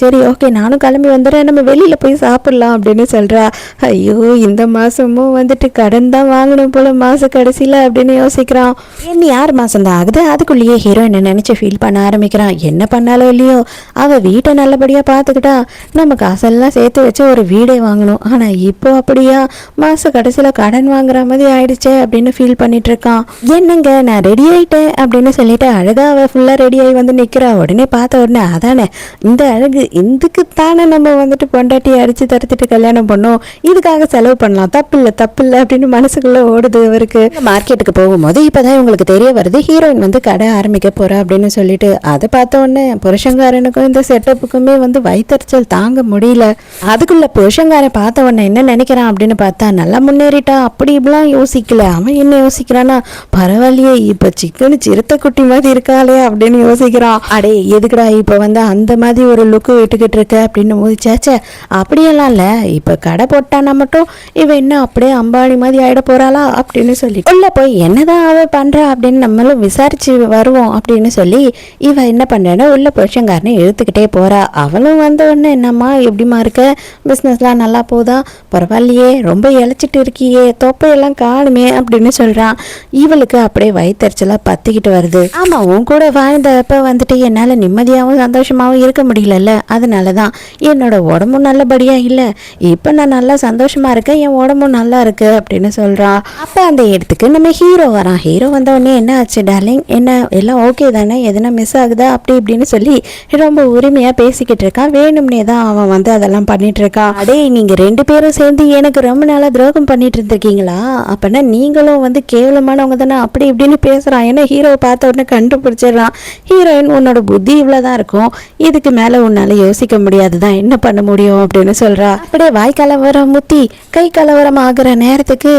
சரி ஓகே நானும் கிளம்பி வந்துடுறேன், நம்ம வெளியில் போய் சாப்பிட்லாம் அப்படின்னு சொல்றா. ஐயோ இந்த மாசமும் வந்துட்டு கடன் தான் வாங்கணும் போல மாச கடைசியில அப்படின்னு யோசிக்கிறான். என்ன 6 மாசம் தான் ஆகுது, அதுக்குள்ளேயே ஹீரோயின் நினைச்சு ஃபீல் பண்ண ஆரம்பிக்கிறான். என்ன பண்ணாலும் இல்லையோ அவ வீட்டை நல்லபடியா பாத்துக்கிட்டா நம்ம காசெல்லாம் சேர்த்து வச்சு ஒரு வீடே வாங்கணும். ஆனா இப்போ அப்படியா மாச கடைசியில கடன் வாங்குற மாதிரி ஆயிடுச்சே அப்படின்னு ஃபீல் பண்ணிட்டு இருக்கான். என்னங்க நான் ரெடி ஆயிட்டேன் அப்படின்னு சொல்லிட்டு அழகா அவ ஃபுல்லா ரெடி ஆகி வந்து நிக்கிறா. உடனே பார்த்த உடனே அதானே இந்த அழகு, இதுக்கு தானே நம்ம வந்துட்டு பொண்டாட்டி அடிச்சு தடுத்துட்டு கல்யாணம் பண்ணோம், இதுக்காக செலவு பண்ணலாம், தப்பில்லை அப்படின்னு மனசுக்குள்ள ஓடுது அவருக்கு. மார்க்கெட்டுக்கு போகும்போது இப்பதான் இவங்களுக்கு தெரிய வருது ஹீரோயின் வந்து கடை ஆரம்பிக்க போறா அப்படின்னு சொல்லிட்டு. அதை பார்த்த உடனே புருஷங்காரனுக்கும் இந்த செட்டப்புக்குமே வந்து வயிற்றுச்சல் தாங்க முடியல. அதுக்குள்ள புருஷங்காரன் பார்த்த உடனே என்ன நினைக்கிறான் அப்படின்னு பார்த்தா நல்லா முன்னேறிட்டா அப்படி இப்படிலாம் யோசிக்கல. அவன் என்ன யோசிக்கிறான்னா பரவாயில்லையே இப்ப சிக்கனு சிறுத்தை குட்டி மாதிரி இருக்காளே அப்படின்னு யோசிக்கிறான். அடே எதுக்குடா இப்ப வந்து அந்த மாதிரி ஒரு லுக்கு விட்டுக்கிட்டு இருக்க அப்படின்னு போது சேச்சே அப்படியெல்லாம் இல்ல, இப்ப கடை போட்டானா மட்டும் இவ இன்னும் அப்படியே அம்பானி மாதிரி ஆயிட போறாளா அப்படின்னு சொல்லி உள்ள போய் என்னதான் அவ பண்றா அப்படின்னு நம்மளும் விசாரிச்சு வருவோம் அப்படின்னு சொல்லி இவ என்ன பண்றேன்னா உள்ள புருஷங்காரனை இழுத்துக்கிட்டே போறா. அவளும் வந்த உடனே என்னம்மா எப்படிமா இருக்க, பிஸ்னஸ்லாம் நல்லா போதா, பரவாயில்லையே ரொம்ப இழைச்சிட்டு இருக்கியே, தொப்பையெல்லாம் காணுமே அப்படின்னு சொல்றான். இவளுக்கு அப்படியே வயிற்றுச்சலா பத்திக்கிட்டு வருது. ஆமா உன் கூட வாழ்ந்தப்ப வந்துட்டு என்னால நிம்மதியாகவும் சந்தோஷமாகவும் இருக்க முடியலல்ல, அதனாலதான் என்னோட உடம்பும் நல்லபடியா இல்லை, இப்போ நான் நல்லா சந்தோஷமா இருக்கேன், என் உடம்பும் நல்லா இருக்கு அப்படின்னு சொல்றா. அப்ப அந்த இடத்துக்கு நம்ம ஹீரோ வரான். ஹீரோ வந்த உடனே என்ன ஆச்சு டார்லிங், என்ன எல்லாம் ஓகே தானே, எதனா மிஸ் ஆகுதா அப்படி இப்படின்னு சொல்லி ரொம்ப உரிமையா பேசிக்கிட்டு இருக்கான். வேணும்னே தான் அவன் வந்து அதெல்லாம் பண்ணிட்டு இருக்கான். அடே நீங்க 2 பேரும் சேர்ந்து எனக்கு ரொம்ப நாளா துரோகம் பண்ணிட்டு இருந்திருக்கீங்களா, அப்பனா நீங்களும் வந்து கேவலமானவங்க தானே அப்படி இப்படின்னு பேசுறான். ஏன்னா ஹீரோவை பார்த்த உடனே கண்டுபிடிச்சிடறான். ஹீரோயின் உன்னோட புத்தி இவ்வளவுதான் இருக்கும், இதுக்கு மேல உன்னால யோசிக்க முடியாதுதான், என்ன பண்ண முடியும் அப்படின்னு சொல்றா. அப்படியே வாய் கலவரம் முத்தி கை கலவரம் ஆகுற நேரத்துக்கு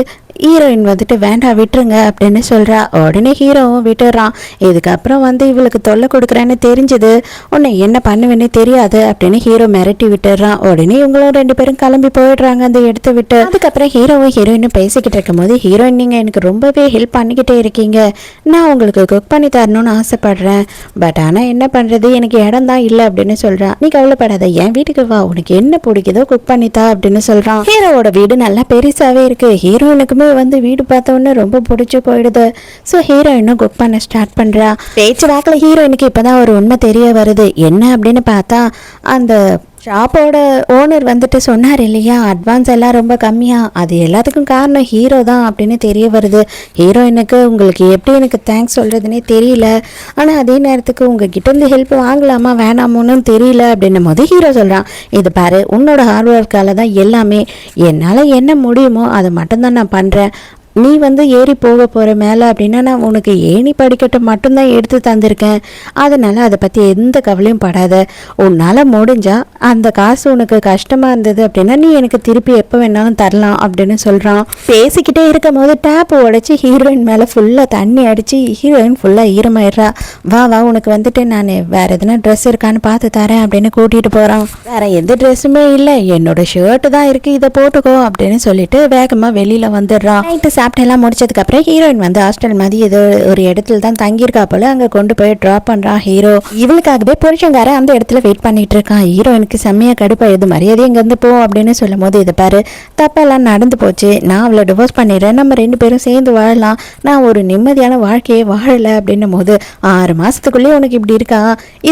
ஹீரோயின் வந்துட்டு வேண்டாம் விட்டுருங்க அப்படின்னு சொல்றா. உடனே ஹீரோவும் விட்டுறான். இதுக்கப்புறம் வந்து இவளுக்கு தொல்லை கொடுக்குறேன்னு தெரிஞ்சது, உன்னை என்ன பண்ணுவேன்னு தெரியாது அப்படின்னு ஹீரோ மிரட்டி விட்டுறான். உடனே இவங்களும் 2 பேரும் கிளம்பி போயிடுறாங்க அந்த இடத்த விட்டு. அதுக்கப்புறம் ஹீரோவும் ஹீரோயினும் பேசிக்கிட்டு இருக்கும் போது ஹீரோயின் நீங்க எனக்கு ரொம்பவே ஹெல்ப் பண்ணிக்கிட்டே இருக்கீங்க, நான் உங்களுக்கு குக் பண்ணி தரணும்னு ஆசைப்படுறேன், பட் ஆனா என்ன பண்றது எனக்கு இடம் தான் இல்லை அப்படின்னு சொல்றான். நீ கவலைப்படாத, என் வீட்டுக்கு வா, உனக்கு என்ன பிடிக்குதோ குக் பண்ணித்தா அப்படின்னு சொல்றான். ஹீரோவோட வீடு நல்லா பெருசாவே இருக்கு. ஹீரோயினுக்குமே ஹீரோவுக்குமே வந்து வீடு பார்த்தோன்னே ரொம்ப பிடிச்சி போயிடுது. ஸோ ஹீரோயினும் குக் பண்ண ஸ்டார்ட் பண்ணுறா. பேச்சு வாக்கில் ஹீரோயினுக்கு இப்போ தான் ஒரு உண்மை தெரிய வருது. என்ன அப்படின்னு பார்த்தா, அந்த ஷாப்போட ஓனர் வந்துட்டு சொன்னார் இல்லையா, அட்வான்ஸ் எல்லாம் ரொம்ப கம்மியாக, அது எல்லாத்துக்கும் காரணம் ஹீரோ தான் அப்படின்னு தெரிய வருது. ஹீரோயினுக்கு உங்களுக்கு எப்படி எனக்கு தேங்க்ஸ் சொல்கிறதுனே தெரியல, ஆனால் அதே நேரத்துக்கு உங்ககிட்டேருந்து ஹெல்ப் வாங்கலாமா வேணாமோன்னு தெரியல அப்படின்னும் போது ஹீரோ சொல்கிறான், இது பாரு, உன்னோட ஹார்ட் ஒர்க்கால தான் எல்லாமே, என்னால் என்ன முடியுமோ அதை மட்டும்தான் நான் பண்ணுறேன். நீ வந்து ஏறி போக போகிற மேலே அப்படின்னா நான் உனக்கு ஏணி படிக்கட்டை மட்டும்தான் எடுத்து தந்திருக்கேன். அதனால் அதை பற்றி எந்த கவலையும் படாத. உன்னால் முடிஞ்சால் அந்த காசு உனக்கு கஷ்டமாக இருந்தது அப்படின்னா நீ எனக்கு திருப்பி எப்போ வேணாலும் தரலாம் அப்படின்னு சொல்கிறான். பேசிக்கிட்டே இருக்கும் போது டேப் உடைச்சி ஹீரோயின் மேலே ஃபுல்லாக தண்ணி அடித்து ஹீரோயின் ஃபுல்லாக ஈரமாயிடுறா. வா வா, உனக்கு வந்துட்டு நான் வேறு எதுனா ட்ரெஸ் இருக்கான்னு பார்த்து தரேன் அப்படின்னு கூட்டிகிட்டு போகிறான். வேறு எந்த ட்ரெஸ்ஸுமே இல்லை, என்னோட ஷர்ட்டு தான் இருக்குது, இதை போட்டுக்கோ அப்படின்னு சொல்லிட்டு வேகமாக வெளியில் வந்துடுறான். நைட்டு சாப்பிட்டு எல்லாம் முடிச்சதுக்கப்புறம் ஹீரோயின் வந்து ஹாஸ்டல் மாதிரி ஏதோ ஒரு இடத்துல தான் தங்கியிருக்கா போல, அங்கே கொண்டு போய் ட்ராப் பண்ணுறான் ஹீரோ. இவளுக்காகவே புருஷங்கார அந்த இடத்துல வெயிட் பண்ணிட்டு இருக்கான். ஹீரோயினுக்கு செம்மையாக கடுப்பாயுது. மரியாதை இங்கேருந்து போ அப்படின்னு சொல்லும் போது, இதை பாரு, தப்பெல்லாம் நடந்து போச்சு, நான் அவளை டிவோர்ஸ் பண்ணிடுறேன், நம்ம 2 பேரும் சேர்ந்து வாழலாம், நான் ஒரு நிம்மதியான வாழ்க்கையே வாழலை அப்படின்னும் போது, 6 மாதத்துக்குள்ளேயே உனக்கு இப்படி இருக்கா,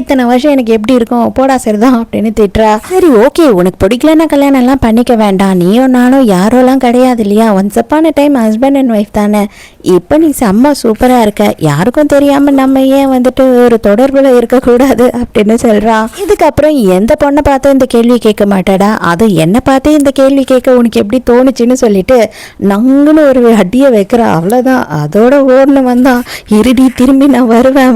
இத்தனை வருஷம் எனக்கு எப்படி இருக்கும், போடா சரிதான் அப்படின்னு திட்டுறா. சரி ஓகே, உனக்கு பிடிக்கலன்னா கல்யாணம் எல்லாம் பண்ணிக்க வேண்டாம், நீயும் நானும் யாரோலாம் கிடையாது இல்லையா, once upon a time husband and wife தானே, இப்போ நீ செம்ம சூப்பராக இருக்க, யாருக்கும் தெரியாமல் நம்ம ஏன் வந்துட்டு ஒரு தொடர்பில் இருக்கக்கூடாது அப்படின்னு சொல்கிறான். இதுக்கப்புறம் எந்த பொண்ணை பார்த்து இந்த கேள்வி கேட்க மாட்டாடா, அது என்னை பார்த்து இந்த கேள்வி கேட்க உனக்கு எப்படி தோணுச்சுன்னு சொல்லிட்டு நங்குன்னு ஒரு அடியை வைக்கிறா. அவ்வளோதான், அதோட ஓடனு வந்தான். இருடி, திரும்பி நான்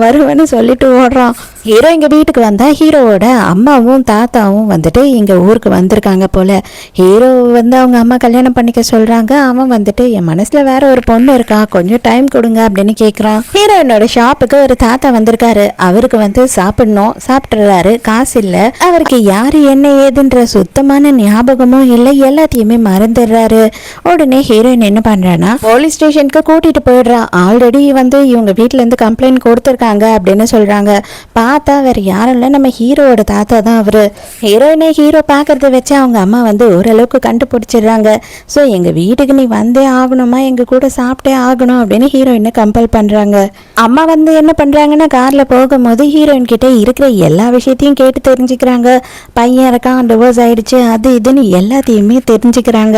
வருவேன்னு சொல்லிட்டு ஓடுறான். ஹீரோ எங்கள் வீட்டுக்கு வந்தால் ஹீரோவோட அம்மாவும் தாத்தாவும் வந்துட்டு எங்கள் ஊருக்கு வந்திருக்காங்க போல். ஹீரோ வந்து அவங்க அம்மா கல்யாணம் பண்ணிக்க சொல்கிறாங்க. அவன் வந்துட்டு என் மனசில் வேற ஒரு பொண்ணு இருக்கா, கொஞ்சம் டைம் கொடுங்க அப்படின்னு கேட்குறான். ஹீரோயினோட ஷாப்புக்கு ஒரு தாத்தா வந்திருக்காரு. அவருக்கு வந்து சாப்பிடணும், சாப்பிட்றாரு, காசு இல்லை. அவருக்கு யார் என்ன ஏதுன்ற சுத்தமான ஞாபகமும் இல்லை, எல்லாத்தையுமே மறந்துடுறாரு. உடனே ஹீரோயின் என்ன பண்ணுறான்னா போலீஸ் ஸ்டேஷனுக்கு கூட்டிகிட்டு போயிடுறா. ஆல்ரெடி வந்து இவங்க வீட்டிலேருந்து கம்ப்ளைண்ட் கொடுத்துருக்காங்க அப்படின்னு சொல்கிறாங்க. பார்த்தா வேற யாரும் இல்லை, நம்ம ஹீரோவோட தாத்தா தான் அவரு. ஹீரோயினை ஹீரோ பார்க்கறத வச்சு அவங்க அம்மா வந்து ஓரளவுக்கு கண்டுபிடிச்சிடுறாங்க. ஸோ எங்கள் வீட்டுக்கு நீ வந்தே ஆகணுமா, எங்கள் கூட சாப்பிட்டே ஆகணும் அப்படின்னு ஹீரோயினை கம்பல் பண்ணுறாங்க. அம்மா வந்து என்ன பண்ணுறாங்கன்னா, காரில் போகும்போது ஹீரோயின் கிட்டே இருக்கிற எல்லா விஷயத்தையும் கேட்டு தெரிஞ்சுக்கிறாங்க. பையன் இருக்கான், டிவோர்ஸ் ஆயிடுச்சு, அது இதுன்னு எல்லாத்தையுமே தெரிஞ்சுக்கிறாங்க.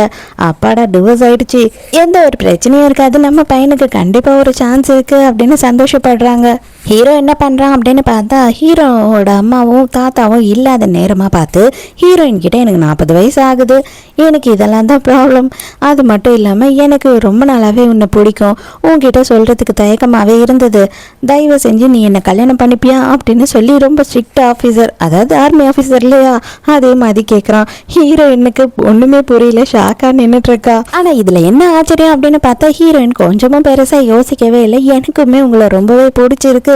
அப்பாடா, டிவோர்ஸ் ஆயிடுச்சு, எந்த ஒரு பிரச்சனையும் இருக்காது, நம்ம பையனுக்கு கண்டிப்பாக ஒரு சான்ஸ் இருக்குது அப்படின்னு சந்தோஷப்படுறாங்க. ஹீரோ என்ன பண்ணுறான் அப்படின்னு பார்த்தா, ஹீரோவோட அம்மாவும் தாத்தாவும் இல்லாத நேரமாக பார்த்து ஹீரோயின் கிட்டே எனக்கு 40 வயசு ஆகுது, எனக்கு இதெல்லாம் தான் ப்ராப்ளம், அது மட்டும் இல்லாமல் எனக்கு ரொம்ப நாளாகவே உன்னை பிடிக்கும், உன்கிட்ட சொல்கிறதுக்கு தயக்கமாகவே இருந்தது, தயவு செஞ்சு நீ என்னை கல்யாணம் பண்ணிப்பியா அப்படின்னு சொல்லி ரொம்ப ஸ்ட்ரிக்ட் ஆஃபீஸர், அதாவது ஆர்மி ஆஃபீஸர் இல்லையா, அதே மாதிரி கேட்குறான். ஹீரோயினுக்கு ஒன்றுமே புரியல, ஷாக்காக நின்றுட்டுருக்கா. ஆனால் இதில் என்ன ஆச்சரியம் அப்படின்னு பார்த்தா, ஹீரோயின் கொஞ்சமும் பெருசாக யோசிக்கவே இல்லை. எனக்குமே உங்களை ரொம்பவே பிடிச்சிருக்கு,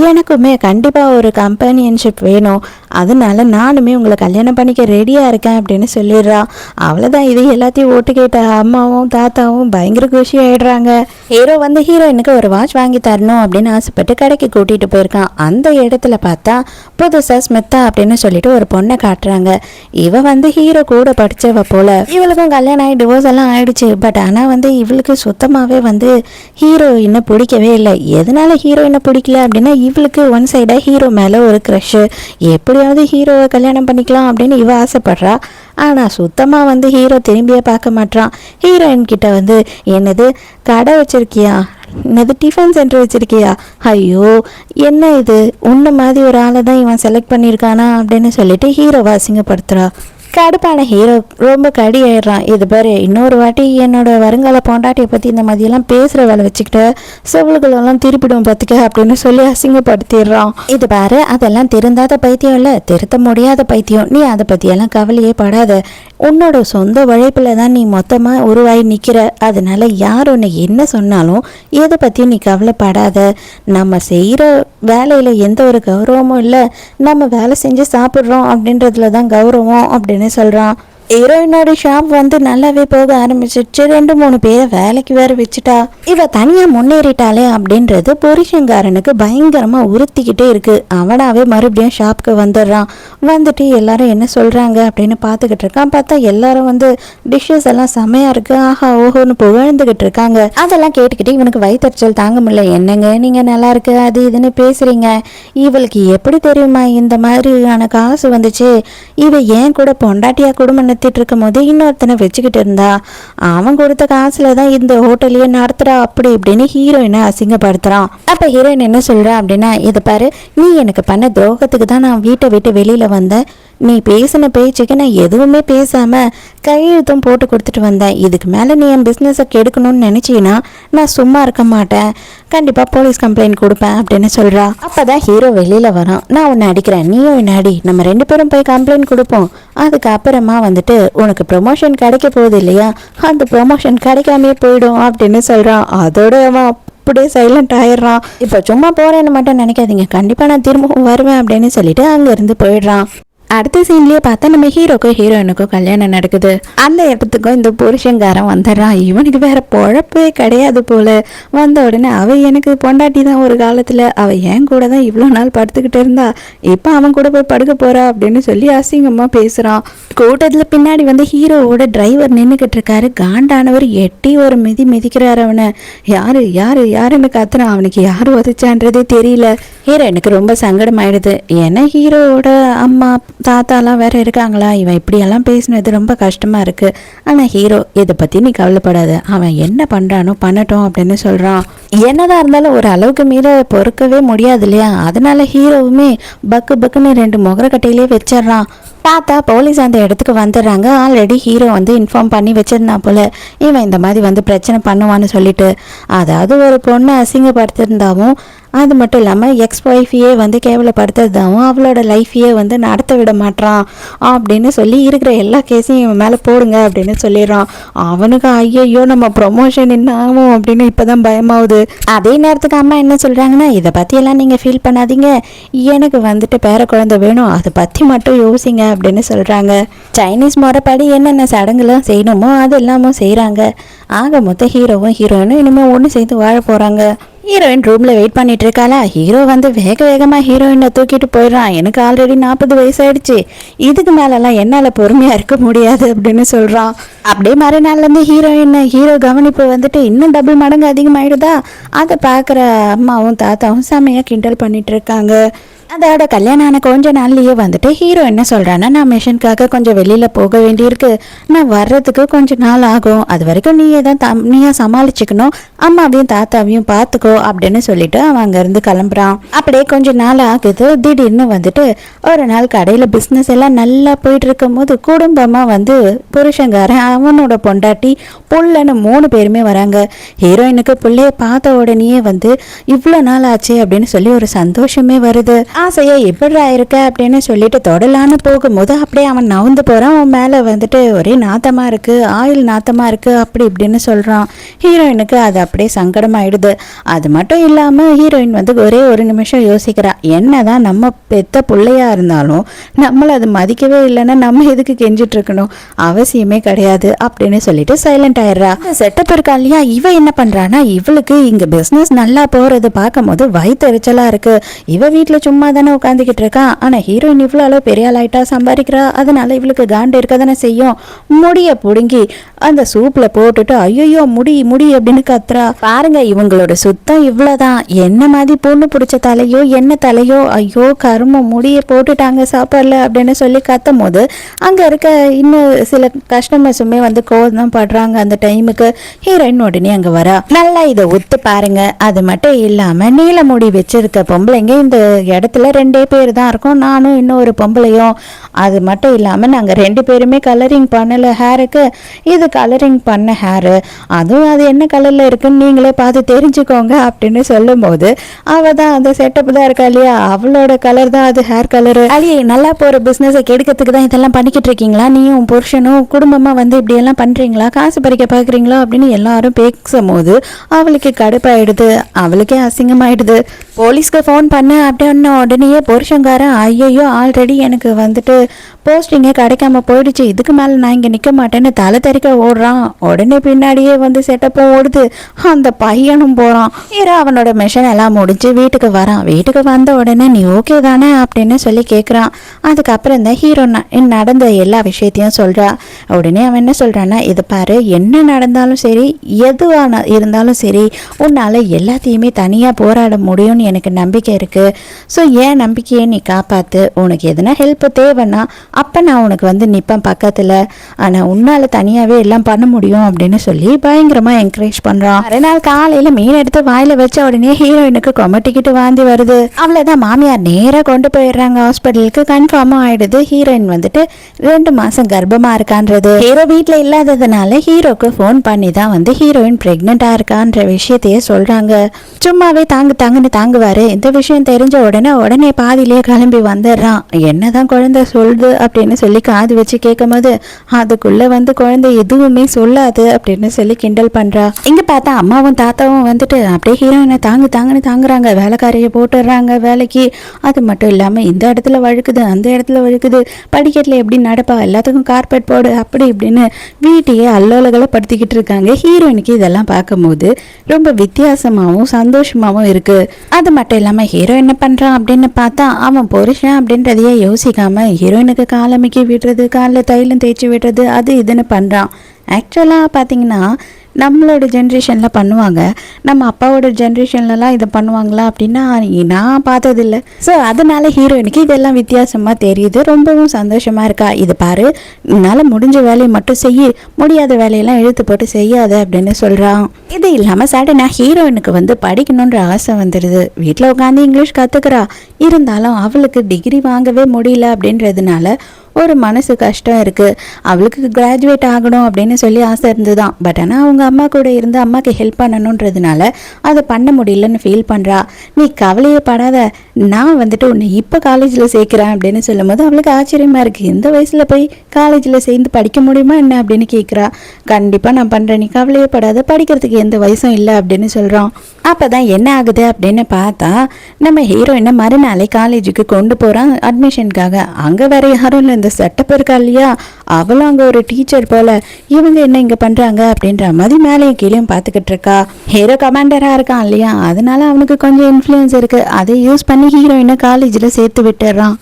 எனக்குமே கண்டிப்பாக ஒரு கம்பெனியன்ஷிப் வேணும், அதனால நானுமே உங்களை கல்யாணம் பண்ணிக்க ரெடியாக இருக்கேன் அப்படின்னு சொல்லிடுறா. அவ்வளோதான், இது எல்லாத்தையும் ஓட்டு கேட்ட அம்மாவும் தாத்தாவும் பயங்கர குஷி ஆகிடுறாங்க. ஹீரோ வந்து ஹீரோயினுக்கு ஒரு வாட்ச் வாங்கி தரணும் அப்படின்னு ஆசைப்பட்டு கடைக்கு கூட்டிகிட்டு போயிருக்கான். அந்த இடத்துல பார்த்தா புதுசாக ஸ்மித்தா அப்படின்னு சொல்லிட்டு ஒரு பொண்ணை காட்டுறாங்க. இவ வந்து ஹீரோ கூட படித்தவ போல. இவளுக்கும் கல்யாணம் ஆகி டிவோர்ஸ் எல்லாம் ஆயிடுச்சு. பட் ஆனால் வந்து இவளுக்கு சுத்தமாகவே வந்து ஹீரோயினை பிடிக்கவே இல்லை. எதனால ஹீரோயினை பிடிக்கல அப்படின்னா, இவளுக்கு ஒன் சைடாக ஹீரோ மேலே ஒரு க்ரஷ், எப்படியாவது ஹீரோவை கல்யாணம் பண்ணிக்கலாம் அப்படின்னு இவ ஆசைப்படுறா. ஆனால் சுத்தமாக வந்து ஹீரோ திரும்பியே பார்க்க மாட்டான். ஹீரோயின் கிட்ட வந்து, என்னது கடை வச்சிருக்கியா, என்னது டிஃபன் சென்டர் வச்சிருக்கியா, ஐயோ என்ன இது, உன்ன மாதிரி ஒரு ஆளை தான் இவன் செலக்ட் பண்ணியிருக்கானா அப்படின்னு சொல்லிட்டு ஹீரோவை அசிங்கப்படுத்துறா. கடுப்பான ஹீரோ ரொம்ப கடி ஆயிடுறான். இது பாரு, இன்னொரு வாட்டி என்னோட வருங்கால பொண்டாட்டியை பற்றி இந்த மாதிரியெல்லாம் பேசுகிற வேலை வச்சுக்கிட்டு செவல்களெல்லாம் திருப்பிடும் பார்த்துக்க அப்படின்னு சொல்லி அசிங்கப்படுத்திடுறான். இது பாரு, அதெல்லாம் திருந்தாத பைத்தியம் இல்லை, திருத்த முடியாத பைத்தியம், நீ அதை பற்றியெல்லாம் கவலையே படாத, உன்னோட சொந்த உழைப்பில் தான் நீ மொத்தமாக உருவாகி நிற்கிற, அதனால யார் உன்னை என்ன சொன்னாலும் எதை பற்றியும் நீ கவலைப்படாத, நம்ம செய்கிற வேலையில் எந்த ஒரு கௌரவமும் இல்லை, நம்ம வேலை செஞ்சு சாப்பிட்றோம் அப்படின்றதுல தான் கௌரவம் அப்படின்னு சொல்கிறான். ஹீரோயினோட ஷாப் வந்து நல்லாவே போக ஆரம்பிச்சிருச்சு. 2-3 பேரை வேலைக்கு வேற வச்சுட்டா. இவ தனியா முன்னேறிட்டாளே அப்படின்றது புருஷங்காரனுக்கு பயங்கரமா உறுத்திக்கிட்டே இருக்கு. அவனாவே மறுபடியும் ஷாப்புக்கு வந்துடுறான். வந்துட்டு எல்லாரும் என்ன சொல்றாங்க அப்படின்னு பார்த்துக்கிட்டு இருக்கான். பார்த்தா எல்லாரும் வந்து டிஷ்ஷஸ் எல்லாம் செமையா இருக்கு, ஆஹா ஓஹோன்னு புகழ்ந்துகிட்டு இருக்காங்க. அதெல்லாம் கேட்டுக்கிட்டு இவனுக்கு வயிற்றுச்சல் தாங்க முடியல. என்னங்க நீங்க நல்லா இருக்கு அது இதுன்னு பேசுறீங்க, இவளுக்கு எப்படி தெரியுமா இந்த மாதிரியான காசு வந்துச்சு, இவ ஏன் கூட பொண்டாட்டியா குடும்பம் நடத்திட்டு இருக்கும் போது இன்னொருத்தனை வச்சுக்கிட்டு இருந்தா, அவன் கொடுத்த காசுல தான் இந்த ஹோட்டலையே நடத்துறா அப்படி இப்படின்னு ஹீரோயினை அசிங்கப்படுத்துறான். அப்ப ஹீரோயின் என்ன சொல்றா அப்படின்னா, இதை பாரு, நீ எனக்கு பண்ண துரோகத்துக்கு தான் நான் வீட்டை விட்டு வெளியில வந்தேன். நீ பேசின பேச்சுக்கு நான் எதுவுமே பேசாம கையெழுத்தும் போட்டு கொடுத்துட்டு வந்தேன். இதுக்கு மேல நீ என் பிசினஸை கெடுக்கணும்னு நினைச்சீன்னா நான் சும்மா இருக்க மாட்டேன், கண்டிப்பா போலீஸ் கம்ப்ளைண்ட் கொடுப்பேன் அப்படின்னு சொல்றா. அப்பதான் ஹீரோ வெளியில வரான். நான் உன்னை அடிக்கிறேன், நீயும் என்ன அடி, நம்ம 2 பேரும் போய் கம்ப்ளைண்ட் கொடுப்போம். அதுக்கப்புறமா வந்துட்டு உனக்கு ப்ரொமோஷன் கிடைக்க போகுது இல்லையா, அந்த ப்ரொமோஷன் கிடைக்காமே போயிடும் அப்படின்னு சொல்றான். அதோட அவன் அப்படியே சைலண்ட் ஆயிடுறான். இப்போ சும்மா போறேன்னு மட்டும் நினைக்காதீங்க, கண்டிப்பா நான் திரும்பவும் வருவேன் அப்படின்னு சொல்லிட்டு அங்க இருந்து போயிடுறான். அடுத்த சீன்லயே பார்த்தா நம்ம ஹீரோக்கும் ஹீரோயினுக்கும் கல்யாணம் நடக்குது. அந்த இடத்துக்கும் இந்த புருஷங்காரன் வந்துடுறான். இவனுக்கு வேற பொழப்பே கிடையாது போல. வந்த உடனே அவ எனக்கு பொண்டாட்டி தான் ஒரு காலத்துல, அவ என் கூட தான் இவ்வளோ நாள் படுத்துக்கிட்டு இருந்தா, இப்போ அவன் கூட போய் படுக்க போறா அப்படின்னு சொல்லி அசிங்கமா பேசுறான். கூட்டத்துல பின்னாடி வந்து ஹீரோவோட டிரைவர் நின்றுக்கிட்டு இருக்காரு. காண்டானவர் எட்டி ஒரு மிதிக்கிறாரு அவனை. யாரு யாரு யாருன்னு கத்துறான். அவனுக்கு யாரு உதச்சான்றதே தெரியல. ஹீரோயினுக்கு ரொம்ப சங்கடம் ஆயிடுது. ஏன்னா ஹீரோவோட அம்மா தாத்தாலாம் வேற இருக்காங்களா, இவன் இப்படியெல்லாம் பேசினது ரொம்ப கஷ்டமா இருக்கு. ஆனா ஹீரோ இதை பத்தி நீ கவலைப்படாத, அவன் என்ன பண்றானோ பண்ணட்டும் அப்படின்னு சொல்றான். என்னதான் இருந்தாலும் ஒரு அளவுக்கு மீற பொறுக்கவே முடியாது இல்லையா, அதனால ஹீரோவுமே பக்கு பக்குன்னு 2 முகரக்கட்டையிலே வச்சிடறான். பார்த்தா போலீஸ் அந்த இடத்துக்கு வந்துடுறாங்க. ஆல்ரெடி ஹீரோ வந்து இன்ஃபார்ம் பண்ணி வச்சிருந்தா போல, இவன் இந்த மாதிரி வந்து பிரச்சனை பண்ணுவான்னு சொல்லிட்டு. அதாவது ஒரு பொண்ணை அசிங்கப்படுத்திருந்தாவும், அது மட்டும் இல்லாமல் எக்ஸ் ஒய்ஃபையே வந்து கேவலப்படுத்துறதாகவும், அவளோட லைஃபையே வந்து நடத்த விட மாட்டான் அப்படின்னு சொல்லி இருக்கிற எல்லா கேஸையும் இவன் மேலே போடுங்க அப்படின்னு சொல்லிடுறான். அவனுக்கு ஐயோ நம்ம ப்ரொமோஷன் என்ன ஆகும் அப்படின்னு இப்போதான் பயமாகுது. அதே நேரத்துக்கு அம்மா என்ன சொல்கிறாங்கன்னா, இதை பற்றியெல்லாம் நீங்கள் ஃபீல் பண்ணாதீங்க, எனக்கு வந்துட்டு பேர குழந்தை வேணும், அதை பற்றி மட்டும் யோசிங்க அப்படின்னு சொல்கிறாங்க. சைனீஸ் முறைப்படி என்னென்ன சடங்குலாம் செய்யணுமோ அது எல்லாமும் செய்கிறாங்க. ஆக மொத்த ஹீரோவும் ஹீரோயினும் இனிமேல் ஒன்று சேர்ந்து வாழ போகிறாங்க. ஹீரோயின் ரூம்ல வெயிட் பண்ணிட்டு இருக்காளா. ஹீரோ வந்து வேகமா ஹீரோயினை தூக்கிட்டு போயிடுறான். எனக்கு ஆல்ரெடி 40 வயசு ஆயிடுச்சு, இதுக்கு மேலெல்லாம் என்னால பொறுமையா இருக்க முடியாது அப்படின்னு சொல்றான். அப்படியே மறுநாள்ல இருந்து ஹீரோ கவனிப்பு வந்துட்டு இன்னும் டபுள் மடங்கு அதிகமாயிடுதா. அதை பாக்குற அம்மாவும் தாத்தாவும் செமையா கிண்டல் பண்ணிட்டு இருக்காங்க. அதோட கல்யாணம் ஆன கொஞ்ச நாள்லயே வந்துட்டு ஹீரோ என்ன சொல்றான்னா, நான் மிஷனுக்காக கொஞ்சம் வெளியில போக வேண்டியிருக்கு, நான் வர்றதுக்கு கொஞ்ச நாள் ஆகும், அது வரைக்கும் நீயா சமாளிச்சுக்கணும், அம்மாவையும் தாத்தாவையும் பார்த்துக்கோ அப்படின்னு சொல்லிட்டு அவன் அங்கிருந்து கிளம்புறான். அப்படியே கொஞ்ச நாள் ஆகுது. திடீர்னு வந்துட்டு ஒரு நாள் கடையில பிஸ்னஸ் எல்லாம் நல்லா போயிட்டு இருக்கும் போது குடும்பமா வந்து புருஷங்காரன் அவனோட பொண்டாட்டி புள்ளன்னு 3 பேருமே வராங்க. ஹீரோயினுக்கு பிள்ளைய பார்த்த உடனேயே வந்து இவ்வளோ நாள் ஆச்சு அப்படின்னு சொல்லி ஒரு சந்தோஷமே வருது. ஆசையா எப்படா இருக்க அப்படின்னு சொல்லிட்டு தொடலான்னு போகும்போது அப்படியே அவன் நவுந்து போறான். அவன் மேல வந்துட்டு ஒரே நாத்தமா இருக்கு, ஆயில் நாத்தமா இருக்கு அப்படி இப்படின்னு சொல்றான். ஹீரோயினுக்கு அது அப்படியே சங்கடமாயிடுது. அது மட்டும் இல்லாம ஹீரோயின் வந்து ஒரே ஒரு நிமிஷம் யோசிக்கிறா, என்னதான் நம்ம பெத்த பிள்ளையா இருந்தாலும் நம்மள அது மதிக்கவே இல்லைன்னா நம்ம எதுக்கு கெஞ்சிட்டு இருக்கணும், அவசியமே கிடையாது அப்படின்னு சொல்லிட்டு சைலண்ட் ஆயிடுறா. செட்டப் இருக்கா இல்லையா, இவ என்ன பண்றானா, இவளுக்கு இங்க பிசினஸ் நல்லா போறது பார்க்கும் போது வயிற்றுச்சலா இருக்கு. இவ வீட்டுல சும்மா தானே உட்காந்துக்கிட்டு இருக்கான். ஆனா ஹீரோயின் இவ்வளோ அளவு பெரிய ஆளாயிட்டா சம்பாதிக்கிறா, அதனால இவளுக்கு காண்டு இருக்க தானே செய்யும். முடிய புடுங்கி அந்த சூப்ல போட்டுட்டு ஐயோ முடி முடி அப்படின்னு கத்துறா. பாருங்க இவங்களோட சுத்தம் இவ்வளவுதான். என்ன மாதிரி பொண்ணு பிடிச்ச தலையோ என்ன தலையோ, ஐயோ கருமம் முடிய போட்டுட்டாங்க சாப்பாடுல அப்படின்னு சொல்லி கத்தும் போது அங்க இருக்க இன்னும் சில கஸ்டமர்ஸுமே வந்து கோவம் படுறாங்க. அந்த டைமுக்கு ஹீரோயின் உடனே அங்க வரா. நல்லா இதை ஒத்து பாருங்க. அது மட்டும் இல்லாம நீல முடி வச்சிருக்க பொம்பளைங்க இந்த இடத்துல 2 பேர் தான் இருக்கோம், நானும் இன்னொரு பொம்பளையும். அது மட்டும் இல்லாம நாங்க 2 பேருமே கலரிங் பண்ணல ஹேருக்கு, இது கலரிங் பண்ண ஹேரு, அதுவும் அது என்ன கலர்ல இருக்குன்னு நீங்களே பார்த்து தெரிஞ்சுக்கோங்க அப்படின்னு சொல்லும் போது அவ தான் அந்த செட்டப் தான் இருக்கா இல்லையா, அவளோட கலர் தான் அது ஹேர் கலரு. அழியே நல்லா போற பிசினஸை கெடுக்கிறதுக்கு தான் இதெல்லாம் பண்ணிக்கிட்டு இருக்கீங்களா, நீயும் புருஷனும் குடும்பமா வந்து இப்படி எல்லாம் பண்றீங்களா, காசு பறிக்க பாக்குறீங்களா அப்படின்னு எல்லாரும் பேசும் போது அவளுக்கு கடுப்பாயிடுது, அவளுக்கே அசிங்கமாயிடுது. போலீஸ்க்கு ஃபோன் பண்ண அப்படின்னு உடனேயே புருஷங்காரன் ஐயோ ஆல்ரெடி எனக்கு வந்துட்டு போஸ்டிங்கே கிடைக்காம போயிடுச்சு, இதுக்கு மேலே நான் இங்கே நிற்க மாட்டேன்னு தலை தெறிக்க ஓடுறான். உடனே பின்னாடியே வந்து செட்டப்பும் ஓடுது, அந்த பையனும் போகிறான். ஹீரோ அவனோட மிஷன் எல்லாம் முடிஞ்சு வீட்டுக்கு வரான். வீட்டுக்கு வந்த உடனே நீ ஓகே தானே அப்படின்னு சொல்லி கேட்குறான். அதுக்கப்புறம் தான் ஹீரோ நடந்த எல்லா விஷயத்தையும் சொல்கிறா. உடனே அவன் என்ன சொல்கிறான்னா, இது பாரு, என்ன நடந்தாலும் சரி, எதுவான இருந்தாலும் சரி, உன்னால் எல்லாத்தையுமே தனியாக போராட முடியும்னு எனக்கு நம்பிக்கை இருக்குது. ஸோ ஏன் நம்பிக்கையை நீ காப்பாற்று, உனக்கு எதுனா ஹெல்ப் தேவைன்னா அப்போ நான் உனக்கு வந்து நிற்பேன் பக்கத்தில், ஆனால் உன்னால் தனியாகவே எல்லாம் பண்ண முடியும் அப்படின்னு சொல்லி பயங்கரமாக என்கரேஜ் பண்ணுறான். மறுநாள் காலையில் மீன் எடுத்து வாயில் வச்ச உடனே ஹீரோயினுக்கு கொமட்டிக்கிட்டு வாந்தி வருது. அவ்வளோதான், மாமியார் நேராக கொண்டு போயிடுறாங்க ஹாஸ்பிட்டலுக்கு. கன்ஃபார்மும் ஆயிடுது ஹீரோயின் வந்துட்டு 2 மாதம் கர்ப்பமாக இருக்கான்றது. ஹீரோ வீட்டில் இல்லாததுனால ஹீரோக்கு ஃபோன் பண்ணி தான் வந்து ஹீரோயின் ப்ரெக்னெண்ட்டாக இருக்கான்ற விஷயத்தையே சொல்கிறாங்க. சும்மாவே தாங்குன்னு தாங்குவார். இந்த விஷயம் தெரிஞ்ச உடனே பாதியிலே கிளம்பி வந்துடுறான். என்னதான் குழந்தை சொல்லுது அப்படின்னு சொல்லி காது வச்சு கேட்கும் போது அதுக்குள்ள வந்து குழந்தை எதுவுமே சொல்லாது அப்படின்னு சொல்லி கிண்டல் பண்றா. இங்க பார்த்தா அம்மாவும் தாத்தாவும் வந்துட்டு அப்படியே ஹீரோயினை தாங்குன்னு தாங்குறாங்க. வேலைக்காரையை போட்டுடுறாங்க வேலைக்கு. அது மட்டும் இல்லாம இந்த இடத்துல வழுக்குது, அந்த இடத்துல வழுக்குது, படிக்கட்டில் எப்படி நடப்பா, எல்லாத்துக்கும் கார்பெட் போடு, அப்படி இப்படின்னு வீட்டையே அல்லோலகளை படுத்திக்கிட்டு இருக்காங்க. ஹீரோயினுக்கு இதெல்லாம் பார்க்கும்போது ரொம்ப வித்தியாசமாகவும் சந்தோஷமாகவும் இருக்கு. அது மட்டும் இல்லாம ஹீரோ என்ன பண்றான் அப்படின்னு பார்த்தா, அவன் புருஷன் அப்படின்றதையே யோசிக்காம ஹீரோயினுக்கு காலமிக்கி விடுறது, காலில் தைலம் தேய்ச்சி விடுறது, அது இதுன்னு பண்ணுறான். ஆக்சுவலாக பார்த்தீங்கன்னா நம்மளோட ஜென்ரேஷனில் பண்ணுவாங்க, நம்ம அப்பாவோட ஜென்ரேஷன்லலாம் இதை பண்ணுவாங்களா அப்படின்னா நான் பார்த்ததில்லை. ஸோ அதனால ஹீரோயினுக்கு இதெல்லாம் வித்தியாசமாக தெரியுது, ரொம்பவும் சந்தோஷமாக இருக்கா. இது பாரு, என்னால் முடிஞ்ச வேலையை மட்டும் செய்ய, முடியாத வேலையெல்லாம் இழுத்து போட்டு செய்யாத அப்படின்னு சொல்கிறான். இது இல்லாமல் சடனாக ஹீரோயினுக்கு வந்து படிக்கணுன்ற ஆசை வந்துடுது. வீட்டில் உட்காந்து இங்கிலீஷ் கற்றுக்கிறா, இருந்தாலும் அவளுக்கு டிகிரி வாங்கவே முடியல அப்படின்றதுனால ஒரு மனசு கஷ்டம் இருக்குது. அவளுக்கு கிராஜுவேட் ஆகணும் அப்படின்னு சொல்லி ஆசை இருந்துதான். பட் ஆனால் அவங்க அம்மா கூட இருந்து அம்மாவுக்கு ஹெல்ப் பண்ணணுன்றதுனால அதை பண்ண முடியலன்னு ஃபீல் பண்ணுறா. நீ கவலையே படாத, நான் வந்துட்டு உன்னை இப்போ காலேஜில் சேர்க்குறேன் அப்படின்னு சொல்லும் போது அவளுக்கு ஆச்சரியமாக இருக்குது. இந்த வயசில் போய் காலேஜில் சேர்ந்து படிக்க முடியுமா என்ன அப்படின்னு கேட்குறா. கண்டிப்பாக நான் பண்ணுறேன், நீ கவலையே படாத, படிக்கிறதுக்கு எந்த வயசும் இல்லை அப்படின்னு சொல்கிறான். அப்போ தான் என்ன ஆகுது அப்படின்னு பார்த்தா, நம்ம ஹீரோயினை மறுநாளே காலேஜுக்கு கொண்டு போகிறான் அட்மிஷனுக்காக. அங்கே வேற யாரும் இல்லை, இந்த செட்டப் இருக்கா இல்லையா, அவளும் அங்கே ஒரு டீச்சர் போல. இவங்க என்ன இங்கே பண்ணுறாங்க அப்படின்ற மாதிரி மேலேயும் கீழேயும் பார்த்துக்கிட்டு இருக்கா. ஹீரோ கமாண்டராக இருக்கான் இல்லையா, அதனால அவனுக்கு கொஞ்சம் இன்ஃப்ளூயன்ஸ் இருக்குது. அதை யூஸ் பண்ணி ஹீரோயினை காலேஜில் சேர்த்து விட்டுறான்.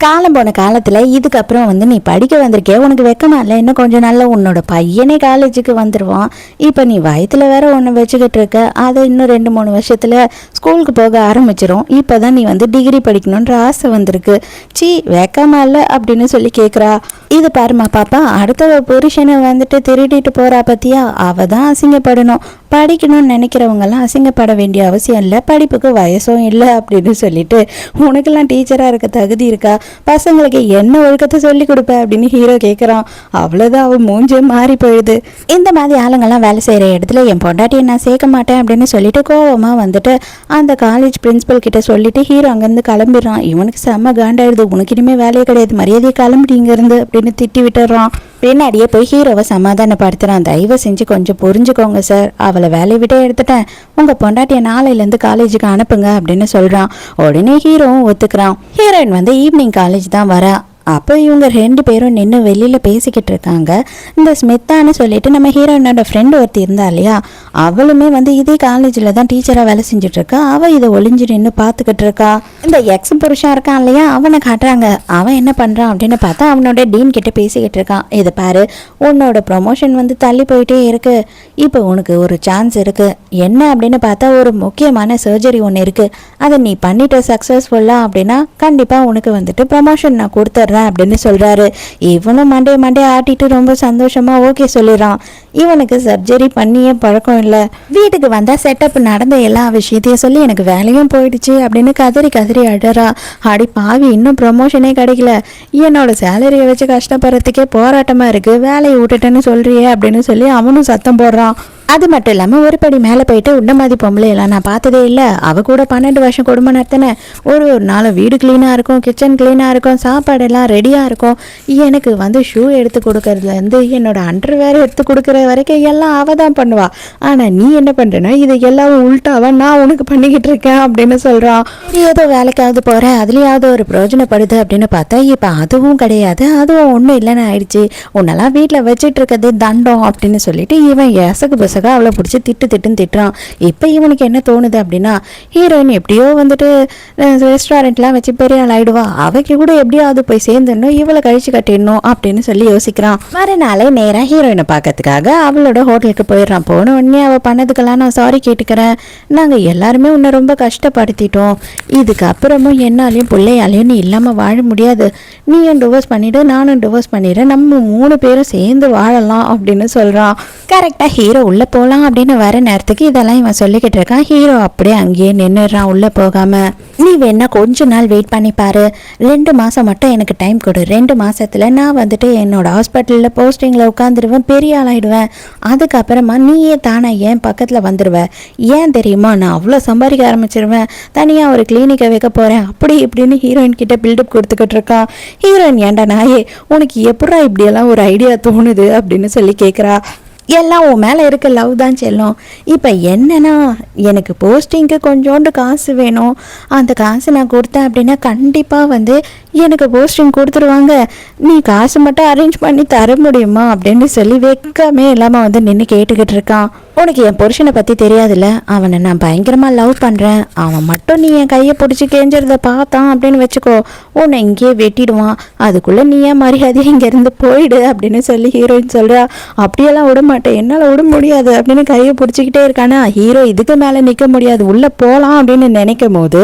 காலம் போன காலத்தில் இதுக்கப்புறம் வந்து நீ படிக்க வந்திருக்கே, உனக்கு வெக்கமா இல்லை, இன்னும் கொஞ்சம் நாளில் உன்னோட பையனே காலேஜுக்கு வந்துடுவான். இப்போ நீ வயத்தில் வேற ஒன்று வச்சுக்கிட்டு இருக்க, அதை இன்னும் 2-3 வருஷத்தில் ஸ்கூலுக்கு போக ஆரம்பிச்சிடும். இப்போ தான் நீ வந்து டிகிரி படிக்கணுன்ற ஆசை வந்திருக்கு, சீ வெக்கமா இல்லை அப்படின்னு சொல்லி கேட்குறா. இது பாருமா பாப்பா, அடுத்த புருஷனை வந்துட்டு திருடிட்டு போகிறா பற்றியா, அவள் தான் அசிங்கப்படணும். படிக்கணும்னு நினைக்கிறவங்கெல்லாம் அசிங்கப்பட வேண்டிய அவசியம் இல்லை, படிப்புக்கு வயசும் இல்லை அப்படின்னு சொல்லிட்டு, உனக்கெல்லாம் டீச்சராக இருக்க தகுதி இருக்கா, பசங்களுக்கு என்ன ஒழுக்கத்தை சொல்லி கொடுப்ப அப்படின்னு ஹீரோ கேட்குறான். அவ்வளோதான், அவன் மூஞ்சே மாறி போயிடுது. இந்த மாதிரி ஆளுங்கள்லாம் வேலை செய்கிற இடத்துல என் பொண்டாட்டியை நான் சேர்க்க மாட்டேன் அப்படின்னு சொல்லிட்டு கோவமாக வந்துட்டு அந்த காலேஜ் பிரின்சிபல் கிட்ட சொல்லிட்டு ஹீரோ அங்கேருந்து கிளம்பிடுறான். இவனுக்கு செம்ம காண்டாயிடுது, உனக்கு இனிமேல் வேலையே கிடையாது, மரியாதையை கிளம்பிட்டு இங்கேருந்து அப்படின்னு திட்டி விட்டுறான். பின்னாடியே போய் ஹீரோவை சமாதானப்படுத்துகிறான். தயவு செஞ்சு கொஞ்சம் புரிஞ்சுக்கோங்க சார், அவளை வேலையை விட்டே எடுத்துட்டேன், உங்கள் பொண்டாட்டியை நாளையிலேருந்து காலேஜுக்கு அனுப்புங்க அப்படின்னு சொல்கிறான். உடனே ஹீரோவும் ஒத்துக்கிறான். ஹீரோயின் வந்து ஈவினிங் காலேஜ் தான் வரா. அப்போ இவங்க 2 பேரும் நின்று வெளியில் பேசிக்கிட்டு இருக்காங்க. இந்த ஸ்மித்தான்னு சொல்லிட்டு நம்ம ஹீரோயினோட ஃப்ரெண்டு ஒருத்தி இருந்தா இல்லையா, அவளுமே வந்து இதே காலேஜில் தான் டீச்சராக வேலை செஞ்சுட்ருக்கா. அவள் இதை ஒளிஞ்சு நின்று பார்த்துக்கிட்டு இருக்கா. இந்த எக்ஸ் புருஷன் இருக்கான் இல்லையா, அவனை காட்டுறாங்க. அவன் என்ன பண்ணுறான் அப்படின்னு பார்த்தா அவனோட டீன் கிட்ட பேசிக்கிட்டு இருக்கான். இதை பாரு, உன்னோட ப்ரொமோஷன் வந்து தள்ளி போயிட்டே இருக்கு, இப்போ உனக்கு ஒரு சான்ஸ் இருக்குது. என்ன அப்படின்னு பார்த்தா ஒரு முக்கியமான சர்ஜரி ஒன்று இருக்குது, அதை நீ பண்ணிட்ட சக்ஸஸ்ஃபுல்லாக அப்படின்னா கண்டிப்பாக உனக்கு வந்துட்டு ப்ரமோஷன் நான் கொடுத்துட்றேன் அப்படின்னு சொல்றாரு. இவனும் மண்டே ஆட்டிட்டு ரொம்ப சந்தோஷமா ஓகே சொல்லிடுறான். இவனுக்கு சர்ஜரி பண்ணியே பழக்கம் இல்லை. வீட்டுக்கு வந்தா செட்டப் நடந்த எல்லா விஷயத்தையும் சொல்லி எனக்கு வேலையும் போயிடுச்சு அப்படின்னு கதறி அழறா. அடி பாவி, இன்னும் ப்ரமோஷனே கிடைக்கல, என்னோட சேலரியை வச்சு கஷ்டப்படுறதுக்கே போராட்டமா இருக்கு, வேலையை விட்டுட்டேன்னு சொல்றியே அப்படின்னு சொல்லி அவனும் சத்தம் போடுறான். அது மட்டும் இல்லாமல் ஒரு படி மேலே போயிட்டு உன்ன மாதிரி பொம்பளை எல்லாம் நான் பார்த்ததே இல்லை. அவள் கூட 12 வருஷம் குடும்பம் நடத்தினேன். ஒரு நாள் வீடு க்ளீனாக இருக்கும், கிச்சன் க்ளீனாக இருக்கும், சாப்பாடெல்லாம் ரெடியாக இருக்கும். எனக்கு வந்து ஷூ எடுத்து கொடுக்கறதுலேருந்து என்னோட அண்டர்வேர் எடுத்து கொடுக்குற வரைக்கும் எல்லாம் அவள் தான் பண்ணுவா. ஆனால் நீ என்ன பண்ணுறேன்னா இது எல்லாம் உள்டாவா நான் உனக்கு பண்ணிக்கிட்டு இருக்கேன் அப்படின்னு சொல்கிறான். ஏதோ வேலைக்காவது போகிற அதுலேயாவது ஒரு பிரயோஜனப்படுது அப்படின்னு பார்த்தா இப்போ அதுவும் கிடையாது, அதுவும் ஒன்றும் இல்லைன்னு ஆயிடுச்சு. உன்னெல்லாம் வீட்டில் வச்சுட்டு இருக்கிறது தண்டம் அப்படின்னு சொல்லிட்டு இவன் எசகு பசக அவளை பிடிச்சி திட்டுன்னு திட்டுறான். இப்போ இவனுக்கு என்ன தோணுது அப்படின்னா, ஹீரோயின் எப்படியோ வந்துட்டு ரெஸ்டாரண்ட்லாம் வச்சு பெரிய ஆள் ஆயிடுவா, அவைக்கு கூட எப்படியாவது போய் சேர்ந்துடணும், இவளை கழிச்சு கட்டிடணும் அப்படின்னு சொல்லி யோசிக்கிறான். மறுநாளே நேராக ஹீரோயினை பார்க்கறதுக்காக அவளோட ஹோட்டலுக்கு போயிடுறான். போன உடனே அவள் பண்ணதுக்கெல்லாம் நான் சாரி கேட்டுக்கிறேன், நாங்கள் எல்லாருமே உன்னை ரொம்ப கஷ்டப்படுத்திட்டோம், இதுக்கப்புறமும் என்னாலையும் பிள்ளையாலையும் நீ இல்லாமல் வாழ முடியாது, நீயும் டிவோர்ஸ் பண்ணிவிடு நானும் டிவோர்ஸ் பண்ணிடுறேன், நம்ம 3 பேரும் சேர்ந்து வாழலாம் அப்படின்னு சொல்கிறான். கரெக்டாக ஹீரோ உள்ளே போகலாம் அப்படின்னு வர நேரத்துக்கு இதெல்லாம் இவன் சொல்லிக்கிட்டு இருக்கான். ஹீரோ அப்படியே அங்கேயே நின்றுறான் உள்ளே போகாமல். நீ வேணா கொஞ்ச நாள் வெயிட் பண்ணிப்பாரு, 2 மாதம் மட்டும் எனக்கு டைம் கொடு, 2 மாதத்தில் நான் வந்துட்டு என்னோட ஹாஸ்பிட்டலில் போஸ்டிங்கில் உட்காந்துருவேன், பெரிய ஆளாயிடுவேன், அதுக்கப்புறமா நீயே தானே என் பக்கத்தில் வந்துடுவேன், ஏன் தெரியுமா நான் அவ்வளோ சம்பாதிக்க ஆரம்பிச்சிருவேன், தனியாக ஒரு கிளினிக்கை வைக்க போகிறேன் அப்படி இப்படின்னு ஹீரோயின் கிட்ட பில்டப் கொடுத்துக்கிட்டு இருக்கான். ஹீரோயின் ஏன்டா நாயே உனக்கு எப்படா இப்படியெல்லாம் ஒரு ஐடியா தோணுது அப்படின்னு சொல்லி கேட்குறா. எல்லாம் உன் மேலே இருக்க லவ் தான் செல்லும். இப்போ என்னன்னா எனக்கு போஸ்டிங்க்கு கொஞ்சோண்டு காசு வேணும், அந்த காசு நான் கொடுத்தேன் அப்படின்னா கண்டிப்பாக வந்து எனக்கு போஸ்டிங் கொடுத்துருவாங்க, நீ காசு மட்டும் அரேஞ்ச் பண்ணி தர முடியுமா அப்படின்னு சொல்லி வெக்கமே இல்லாமல் வந்து நின்று கேட்டுக்கிட்டு இருக்கான். உனக்கு என் புருஷனை பற்றி தெரியாதுல்ல, அவனை நான் பயங்கரமாக லவ் பண்ணுறேன், அவன் மட்டும் நீ என் கையை பிடிச்சி கேஞ்சிறத பார்த்தான் அப்படின்னு வச்சுக்கோ, உன்னை இங்கேயே வெட்டிடுவான், அதுக்குள்ளே நீ ஏன் மரியாதையை இங்கேருந்து போயிடு அப்படின்னு சொல்லி ஹீரோயின் சொல்கிறா. அப்படியெல்லாம் விட மாட்டேன், என்னால் விட முடியாது அப்படின்னு கையை பிடிச்சிக்கிட்டே இருக்கானா. ஹீரோ இதுக்கு மேலே நிற்க முடியாது, உள்ளே போகலாம் அப்படின்னு நினைக்கும் போது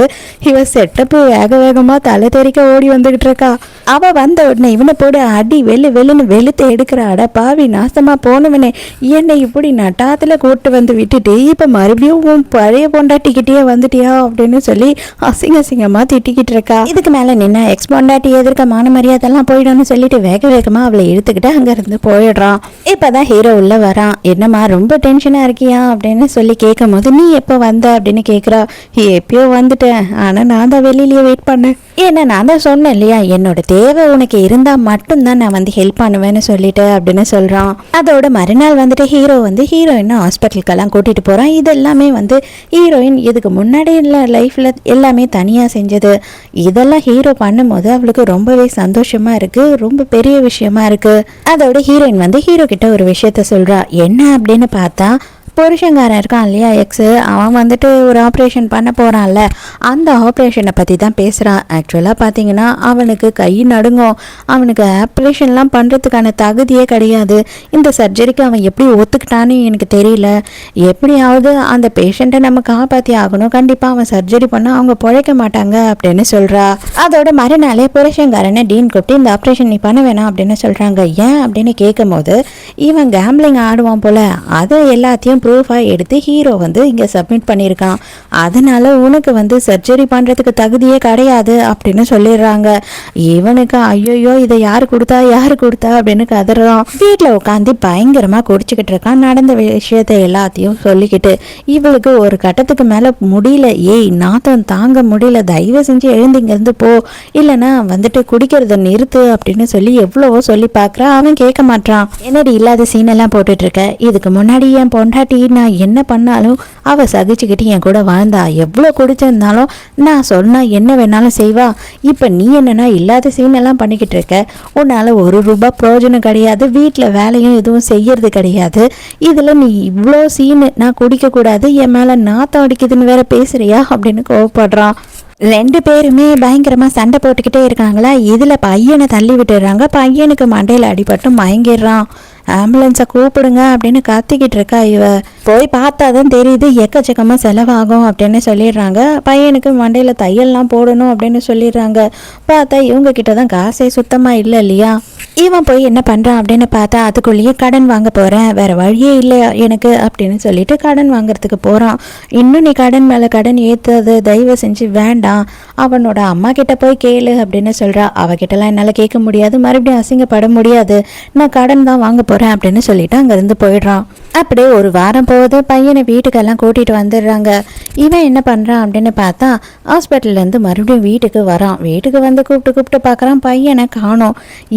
இவ செட்டப்பு வேக வேகமாக தலை தெறிக்க ஓடி வந்துக்கிட்டு இருக்கா. அவள் வந்த உடனே இவனை போடு அடி வெள்ளுன்னு வெளுத்து எடுக்கிறாட, பாவி நாசமாக போனவனே என்னை இப்படி நட்டாத்தில் கூட்டு வந்து விட்டுட்டு இப்போ மறுபடியும் உன் பழைய பொண்டாட்டிக்கிட்டே வந்துட்டியா அப்படின்னு சொல்லி அசிங்கமாக திட்டிக்கிட்டு இருக்கா. இதுக்கு மேலே நின்னா எக்ஸ் பொண்டாட்டி எதிர்க்க மான மரியாதைலாம் போயிடும்னு சொல்லிட்டு வேக வேகமாக அவளை இழுத்துக்கிட்டு அங்கேருந்து போயிடுறான். இப்போதான் ஹீரோ உள்ள வரான். என்னம்மா ரொம்ப டென்ஷனாக இருக்கியா அப்படின்னு சொல்லி கேட்கும் போது நீ எப்போ வந்த அப்படின்னு கேட்குறா. எப்பயோ வந்துட்டேன், ஆனால் நான் தான் வெளியிலேயே வெயிட் பண்ணேன், ஏன்னா நான் தான் சொன்னேன் இல்லையா என்னோட தேவை உனக்கு இருந்தால் மட்டும்தான் நான் வந்து ஹெல்ப் பண்ணுவேன்னு சொல்லிட்டு அப்படின்னு சொல்கிறான். அதோட மறுநாள் வந்துட்டு ஹீரோ வந்து ஹீரோயினை ஹாஸ்பிட்டலுக்கெல்லாம் கூட்டிகிட்டு போகிறான். இது எல்லாமே வந்து ஹீரோயின் இதுக்கு முன்னாடி இல்லை லைஃப்பில் எல்லாமே தனியாக செஞ்சது. இதெல்லாம் ஹீரோ பண்ணும்போது அவளுக்கு ரொம்பவே சந்தோஷமாக இருக்குது, ரொம்ப பெரிய விஷயமா இருக்குது. அதோட ஹீரோயின் வந்து ஹீரோ கிட்ட ஒரு விஷயத்த சொல்கிறா. என்ன அப்படின்னு பார்த்தா புருஷங்காரன் இருக்கான் இல்லையா எக்ஸு, அவன் வந்துட்டு ஒரு ஆப்ரேஷன் பண்ண போகிறான்ல, அந்த ஆப்ரேஷனை பற்றி தான் பேசுகிறான். ஆக்சுவலாக பார்த்தீங்கன்னா அவனுக்கு கை நடுங்கும், அவனுக்கு ஆப்ரேஷன்லாம் பண்ணுறதுக்கான தகுதியே கிடையாது, இந்த சர்ஜரிக்கு அவன் எப்படி ஒத்துக்கிட்டான்னு எனக்கு தெரியல, எப்படியாவது அந்த பேஷண்ட்டை நம்ம காப்பாற்றி ஆகணும், கண்டிப்பாக அவன் சர்ஜரி பண்ணால் அவங்க பிழைக்க மாட்டாங்க அப்படின்னு சொல்கிறா. அதோட மறுநாளே புருஷங்காரனை டீன் கூப்பிட்டு இந்த ஆப்ரேஷன் நீ பண்ண வேணாம் அப்படின்னு சொல்கிறாங்க. ஏன் அப்படின்னு கேட்கும் போது இவன் கேம்பிளிங் ஆடுவான் போல், அதை எல்லாத்தையும் ப்ரூஃபாக எடுத்து ஹீரோ வந்து இங்கே சப்மிட் பண்ணியிருக்கான், அதனால உனக்கு வந்து சர்ஜரி பண்ணுறதுக்கு தகுதியே கிடையாது அப்படின்னு சொல்லிடுறாங்க. இவனுக்கு ஐயோயோ இதை யார் கொடுத்தா அப்படின்னு கதறான். வீட்டில் உட்காந்து பயங்கரமாக குடிச்சிக்கிட்டு இருக்கான். நடந்த விஷயத்தை எல்லாத்தையும் சொல்லிக்கிட்டு இவளுக்கு ஒரு கட்டத்துக்கு மேலே முடியல, ஏய் நாத்தம் தாங்க முடியல, தயவு செஞ்சு எழுந்து இங்கேருந்து போ, இல்லைன்னா வந்துட்டு குடிக்கிறத நிறுத்து அப்படின்னு சொல்லி எவ்வளவோ சொல்லி பார்க்குறா. அவன் கேட்க மாட்டான். என்னடி இல்லாத சீனெல்லாம் போட்டுட்டு இருக்க, இதுக்கு முன்னாடி என் பொண்டாட்டி நான் என்ன பண்ணாலும் அவ சகிச்சுக்கிட்டு என் கூட வாழ்ந்தா, எவ்வளோ குடிச்சிருந்தாலும் நான் சொன்னா என்ன வேணாலும் செய்வா, இப்போ நீ என்னன்னா இல்லாத சீனெல்லாம் பண்ணிக்கிட்டு இருக்க, உன்னால் ₹1 பிரயோஜனம் கிடையாது, வீட்டில் வேலையும் எதுவும் செய்யறது கிடையாது, இதில் நீ இவ்வளோ சீனு, நான் குடிக்கக்கூடாது, என் மேலே நாத்தம் அடிக்குதுன்னு வேற பேசுறியா அப்படின்னு கோவப்படுறான். 2 பேருமே பயங்கரமாக சண்டை போட்டுக்கிட்டே இருக்காங்களா. இதில் பையனை தள்ளி விட்டுடுறாங்க. பையனுக்கு மண்டையில் அடிபட்டு மயங்கிடுறான். ஆம்புலன்ஸை கூப்பிடுங்க அப்படின்னு கத்திக்கிட்டு இருக்கா. இவ போய் பார்த்தா தான் தெரியுது எக்கச்சக்கமாக செலவாகும் அப்படின்னு சொல்லிடுறாங்க. பையனுக்கு மண்டையில் தையல்லாம் போடணும் அப்படின்னு சொல்லிடுறாங்க. பார்த்தா இவங்க கிட்ட தான் காசே சுத்தமாக இல்லை இல்லையா. இவன் போய் என்ன பண்ணுறான் அப்படின்னு பார்த்தா அதுக்குள்ளேயே கடன் வாங்க போகிறேன், வேறு வழியே இல்லை எனக்கு அப்படின்னு சொல்லிட்டு கடன் வாங்குறதுக்கு போகிறான். இன்னும் நீ கடன் மேலே கடன் ஏற்றது தயவு செஞ்சு வேண்டாம், அவனோட அம்மா கிட்ட போய் கேளு அப்படின்னு சொல்கிறா. அவகிட்டலாம் என்னால் கேட்க முடியாது, மறுபடியும் அசிங்கப்பட முடியாது, நான் கடன் தான் வாங்க போகிறேன் அப்படின்னு சொல்லிட்டு அங்கேருந்து போயிடுறான். அப்படியே ஒரு வாரம் போகுது. பையனை வீட்டுக்கெல்லாம் கூட்டிகிட்டு வந்துடுறாங்க. இவன் என்ன பண்ணுறான் அப்படின்னு பார்த்தா ஹாஸ்பிட்டல்லேருந்து மறுபடியும் வீட்டுக்கு வரான். வீட்டுக்கு வந்து கூப்பிட்டு பார்க்குறான், பையனை காணோம்.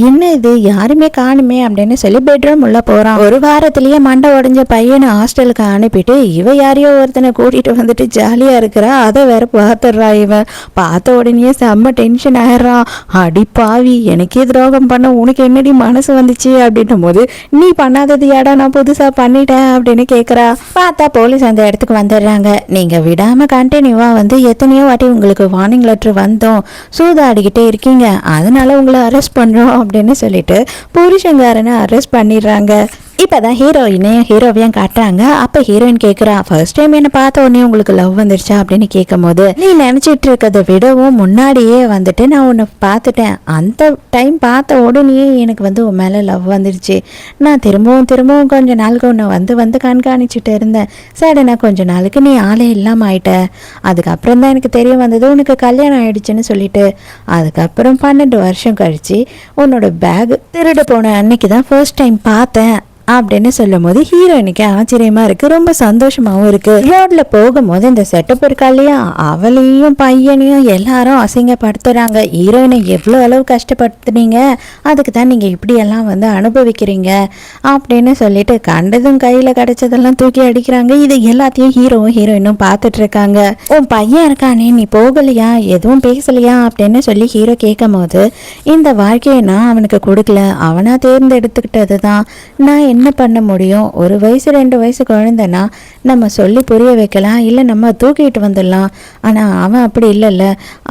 என்ன இது, யாருமே காணுமே அப்படின்னு சொல்லி பெட்ரூம் உள்ள போகிறான். ஒரு வாரத்திலேயே மண்டை உடஞ்ச பையனை ஹாஸ்டலுக்கு அனுப்பிட்டு இவ யாரையோ ஒருத்தனை கூட்டிகிட்டு வந்துட்டு ஜாலியாக இருக்கிறா. அதை வேற பார்த்துடுறா. இவன் பார்த்த உடனே செம்ம டென்ஷன் ஆயிடுறான். அடி பாவி, எனக்கே துரோகம் பண்ண உனக்கு என்னடி மனசு வந்துச்சு அப்படின்னும் போது, நீ பண்ணாதது யாடா நான் புதுசாக பண்ணிட்டேன் அப்படின்னு கேட்குறா. பார்த்தா போலீஸ் அந்த இடத்துக்கு வந்துடுறாங்க. நீங்கள் விடாமல் கண்டினியூவாக வந்து எத்தனையோ வாட்டி உங்களுக்கு வார்னிங் லெட்டர் வந்தோம், சூதாடிக்கிட்டே இருக்கீங்க, அதனால உங்களை அரெஸ்ட் பண்ணுறோம் அப்படின்னு சொல்லிட்டு புருஷங்காரனை அரெஸ்ட் பண்ணிடுறாங்க. இப்போதான் ஹீரோவையும் காட்டுறாங்க. அப்போ ஹீரோயின் கேட்குறா, ஃபர்ஸ்ட் டைம் என்னை பார்த்த உடனே உங்களுக்கு லவ் வந்துருச்சா அப்படின்னு கேட்கும் போது, நீ நினச்சிட்டு இருக்கிறத விடவும் முன்னாடியே வந்துட்டு நான் உன்னை பார்த்துட்டேன். அந்த டைம் பார்த்த உடனே எனக்கு வந்து உன் மேலே லவ் வந்துருச்சு. நான் திரும்பவும் கொஞ்ச நாளுக்கு உன்னை வந்து கண்காணிச்சுட்டு இருந்தேன். சடனாக கொஞ்ச நாளுக்கு நீ ஆளே இல்லாமல் ஆயிட்ட. அதுக்கப்புறம் தான் எனக்கு தெரிய வந்தது உனக்கு கல்யாணம் ஆயிடுச்சுன்னு சொல்லிட்டு. அதுக்கப்புறம் 12 வருஷம் கழிச்சு உன்னோட பேக் திருடு போன அன்னைக்கு தான் ஃபர்ஸ்ட் டைம் பார்த்தேன் அப்படின்னு சொல்லும் போது ஹீரோயினுக்கு ஆச்சரியமா இருக்கு, ரொம்ப சந்தோஷமாவும் இருக்கு. ரோட்ல போகும்போது இந்த செட்டப் இருக்கா இல்லையா, அவளையும் பையனையும் எல்லாரும் அசிங்கப்படுத்துறாங்க. ஹீரோயினை எவ்வளோ அளவு கஷ்டப்படுத்துனீங்க, அதுக்கு தான் நீங்க இப்படி எல்லாம் வந்து அனுபவிக்கிறீங்க அப்படின்னு சொல்லிட்டு கண்டதும் கையில கிடைச்சதெல்லாம் தூக்கி அடிக்கிறாங்க. இது எல்லாத்தையும் ஹீரோயினும் பார்த்துட்டு இருக்காங்க. உன் பையன் இருக்கானே, நீ போகலையா, எதுவும் பேசலையா அப்படின்னு சொல்லி ஹீரோ கேட்கும் போது, இந்த வாழ்க்கையை நான் அவனுக்கு கொடுக்கல, அவனா தேர்ந்தெடுத்துக்கிட்டது தான். நான் என்ன பண்ண முடியும், 1 வயசு 2 வயசு குழந்தைன்னா நம்ம சொல்லி புரிய வைக்கலாம், இல்லை நம்ம தூக்கிட்டு வந்துடலாம். ஆனால் அவன் அப்படி இல்லைல்ல,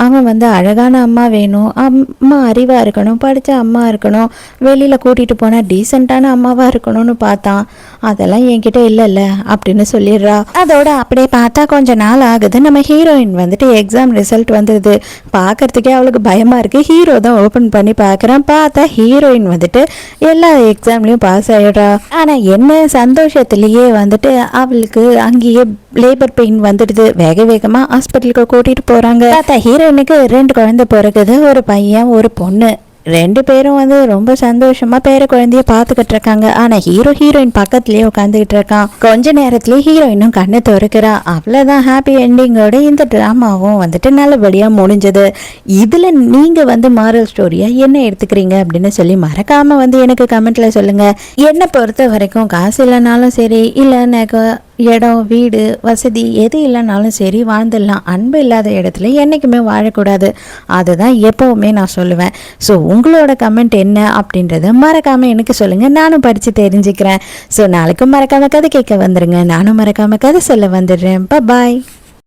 அவன் வந்து அழகான அம்மா வேணும், அம்மா அறிவாக இருக்கணும், படித்த அம்மா இருக்கணும், வெளியில் கூட்டிகிட்டு போனால் டீசெண்டான அம்மாவாக இருக்கணும்னு பார்த்தான். அதெல்லாம் என்கிட்ட இல்லைல்ல அப்படின்னு சொல்லிடுறா. அதோட அப்படியே பார்த்தா கொஞ்ச நாள் ஆகுது. நம்ம ஹீரோயின் வந்துட்டு எக்ஸாம் ரிசல்ட் வந்துடுது. பார்க்கறதுக்கே அவளுக்கு பயமாக இருக்குது. ஹீரோ தான் ஓப்பன் பண்ணி பார்க்குறான். பார்த்தா ஹீரோயின் வந்துட்டு எல்லா எக்ஸாம்லேயும் பாஸ் ஆகிடுறா. ஆனால் என்ன சந்தோஷத்துலேயே வந்துட்டு அவளுக்கு அங்கேயே லேபர் பெயின் வந்துடுது. வேகமாக ஹாஸ்பிட்டலுக்கு கூட்டிகிட்டு போகிறாங்க. பார்த்தா ஹீரோயினுக்கு 2 குழந்தை பிறகுது, ஒரு பையன் ஒரு பொண்ணு. 2 பேரும் வந்து ரொம்ப சந்தோஷமா பேர குழந்தைய பார்த்துக்கிட்டு இருக்காங்க. ஆனா ஹீரோயின் பக்கத்துலயே உட்காந்துக்கிட்டு இருக்கான். கொஞ்ச நேரத்திலேயே ஹீரோயினும் கண்ணை திறக்கிறா. அவ்வளவுதான், ஹாப்பி என்டிங்கோட இந்த டிராமாவும் வந்துட்டு நல்லபடியா முடிஞ்சது. இதுல நீங்க வந்து மாரல் ஸ்டோரியா என்ன எடுத்துக்கிறீங்க அப்படின்னு சொல்லி மறக்காம வந்து எனக்கு கமெண்ட்ல சொல்லுங்க. என்னை பொறுத்த வரைக்கும் காசு இல்லைனாலும் சரி, இல்லை இடம் வீடு வசதி எது இல்லைனாலும் சரி வாழ்ந்துடலாம். அன்பு இல்லாத இடத்துல என்றைக்குமே வாழக்கூடாது. அதுதான் எப்போவுமே நான் சொல்லுவேன். ஸோ உங்களோட கமெண்ட் என்ன அப்படின்றத மறக்காமல் எனக்கு சொல்லுங்கள், நானும் படித்து தெரிஞ்சுக்கிறேன். ஸோ நாளைக்கும் மறக்காமல் கதை கேட்க வந்துடுங்க, நானும் மறக்காமல் கதை சொல்ல வந்துடுறேன். பாய்.